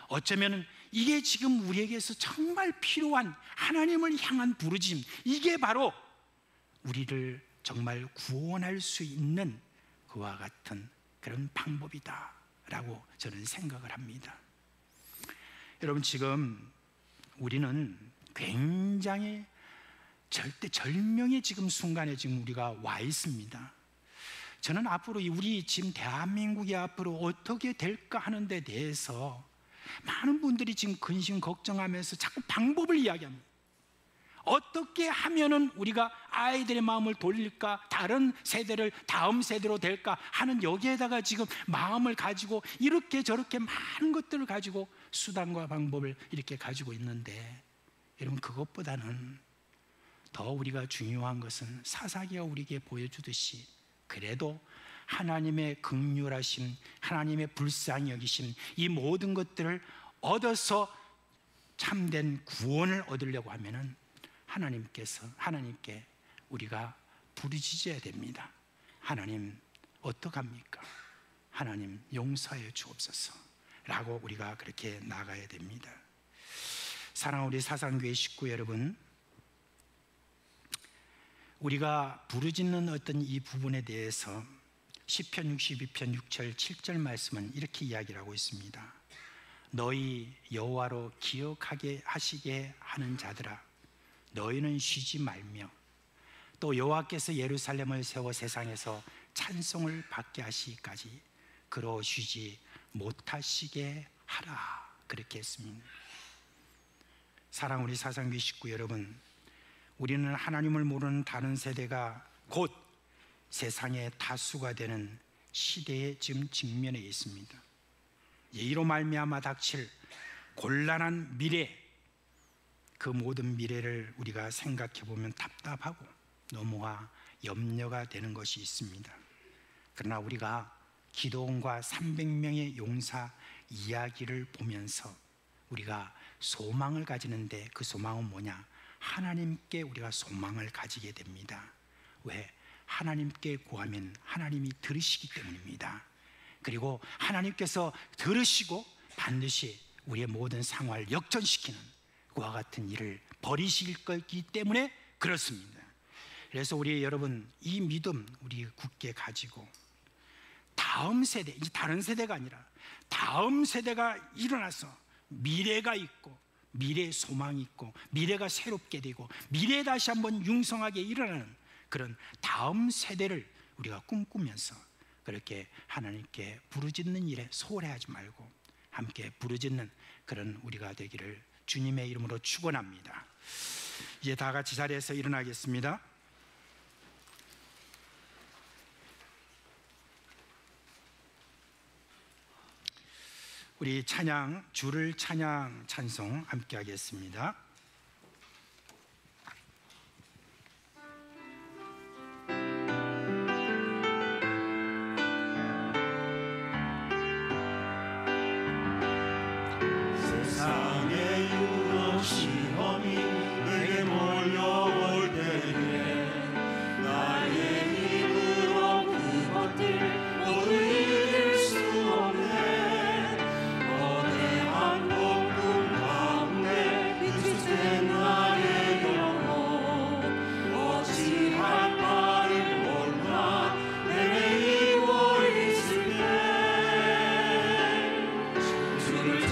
G: 어쩌면 이게 지금 우리에게서 정말 필요한 하나님을 향한 부르심, 이게 바로 우리를 정말 구원할 수 있는 그와 같은 그런 방법이다라고 저는 생각을 합니다. 여러분, 지금 우리는 굉장히 절명의 지금 순간에 지금 우리가 와 있습니다. 저는 앞으로 우리 지금 대한민국이 앞으로 어떻게 될까 하는 데 대해서 많은 분들이 지금 근심 걱정하면서 자꾸 방법을 이야기합니다. 어떻게 하면은 우리가 아이들의 마음을 돌릴까, 다른 세대를 다음 세대로 될까 하는 여기에다가 지금 마음을 가지고 이렇게 저렇게 많은 것들을 가지고 수단과 방법을 이렇게 가지고 있는데, 여러분, 그것보다는 더 우리가 중요한 것은 사사기가 우리에게 보여주듯이 그래도 하나님의 긍휼하심, 하나님의 불쌍히 여기심, 이 모든 것들을 얻어서 참된 구원을 얻으려고 하면은 하나님께 우리가 부르짖어야 됩니다. 하나님, 어떡합니까? 하나님, 용서해 주옵소서 라고 우리가 그렇게 나가야 됩니다. 사랑하는 우리 사상교회 식구 여러분, 우리가 부르짖는 어떤 이 부분에 대해서 시편 62편 6절 7절 말씀은 이렇게 이야기를 하고 있습니다. 너희 여호와로 기억하게 하시게 하는 자들아, 너희는 쉬지 말며 또 여호와께서 예루살렘을 세워 세상에서 찬송을 받게 하시기까지 그로 쉬지 못하시게 하라, 그렇게 했습니다. 사랑하는 우리 사상교회 식구 여러분, 우리는 하나님을 모르는 다른 세대가 곧 세상의 다수가 되는 시대에 지금 직면해 있습니다. 이로 말미암아 닥칠 곤란한 미래, 그 모든 미래를 우리가 생각해 보면 답답하고 너무나 염려가 되는 것이 있습니다. 그러나 우리가 기도원과 300명의 용사 이야기를 보면서 우리가 소망을 가지는데, 그 소망은 뭐냐? 하나님께 우리가 소망을 가지게 됩니다. 왜? 하나님께 구하면 하나님이 들으시기 때문입니다. 그리고 하나님께서 들으시고 반드시 우리의 모든 상황을 역전시키는 그와 같은 일을 벌이실 거기 때문에 그렇습니다. 그래서 우리 여러분, 이 믿음 우리 굳게 가지고 다음 세대, 이제 다른 세대가 아니라 다음 세대가 일어나서 미래가 있고 미래의 소망이 있고 미래가 새롭게 되고 미래에 다시 한번 융성하게 일어나는 그런 다음 세대를 우리가 꿈꾸면서 그렇게 하나님께 부르짖는 일에 소홀해하지 말고 함께 부르짖는 그런 우리가 되기를 주님의 이름으로 축원합니다. 이제 다 같이 자리에서 일어나겠습니다. 우리 찬양 주를 찬양 찬송 함께 하겠습니다.
H: 세상의 유혹 시험이 내게 몰려올 때에 나의 힘으로 그것들 모두 이길 수 없네. 거대한 폭풍 가운데 위축된 나의 영혼 어찌할 바를 몰라 헤매이고 있을 때 주를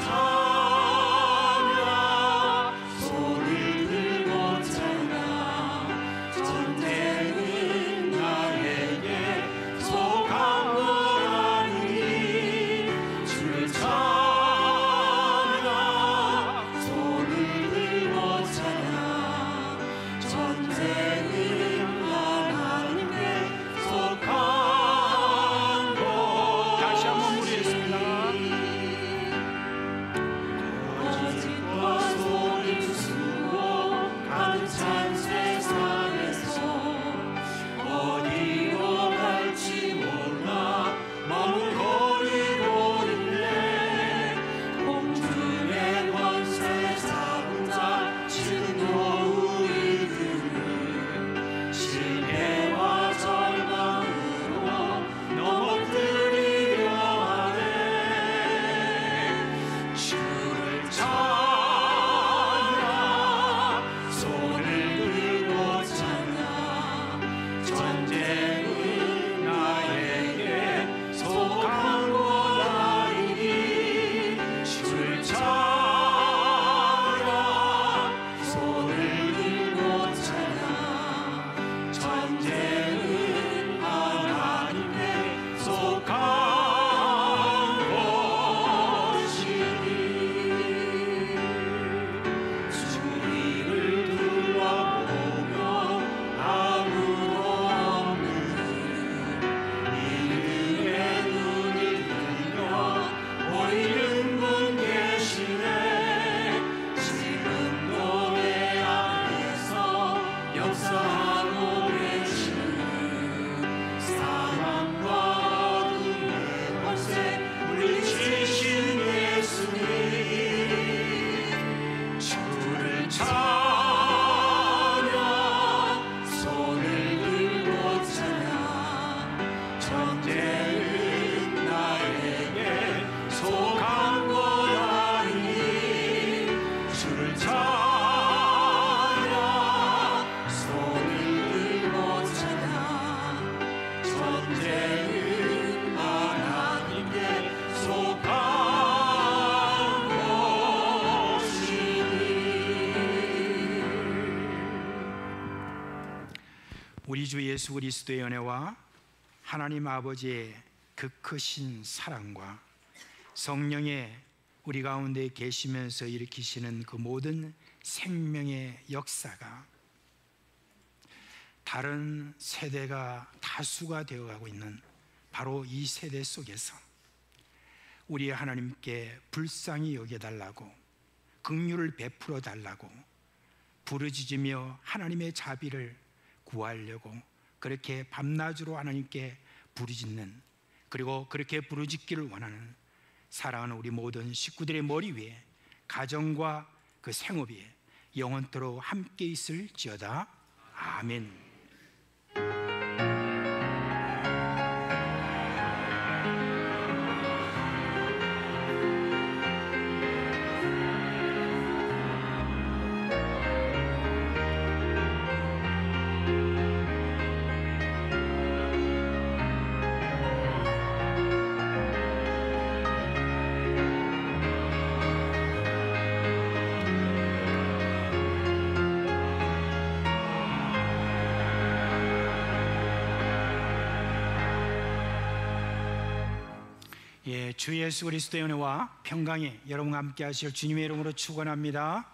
G: 우리 주 예수 그리스도의 은혜와 하나님 아버지의 그 크신 사랑과 성령의 우리 가운데 계시면서 일으키시는 그 모든 생명의 역사가 다른 세대가 다수가 되어가고 있는 바로 이 세대 속에서 우리 하나님께 불쌍히 여겨달라고, 긍휼을 베풀어 달라고 부르짖으며 하나님의 자비를 구하려고 그렇게 밤낮으로 하나님께 부르짖는, 그리고 그렇게 부르짖기를 원하는 사랑하는 우리 모든 식구들의 머리 위에, 가정과 그 생업이 영원토록 함께 있을지어다. 아멘. 주 예수 그리스도의 은혜와 평강이 여러분과 함께 하실 주님의 이름으로 축원합니다.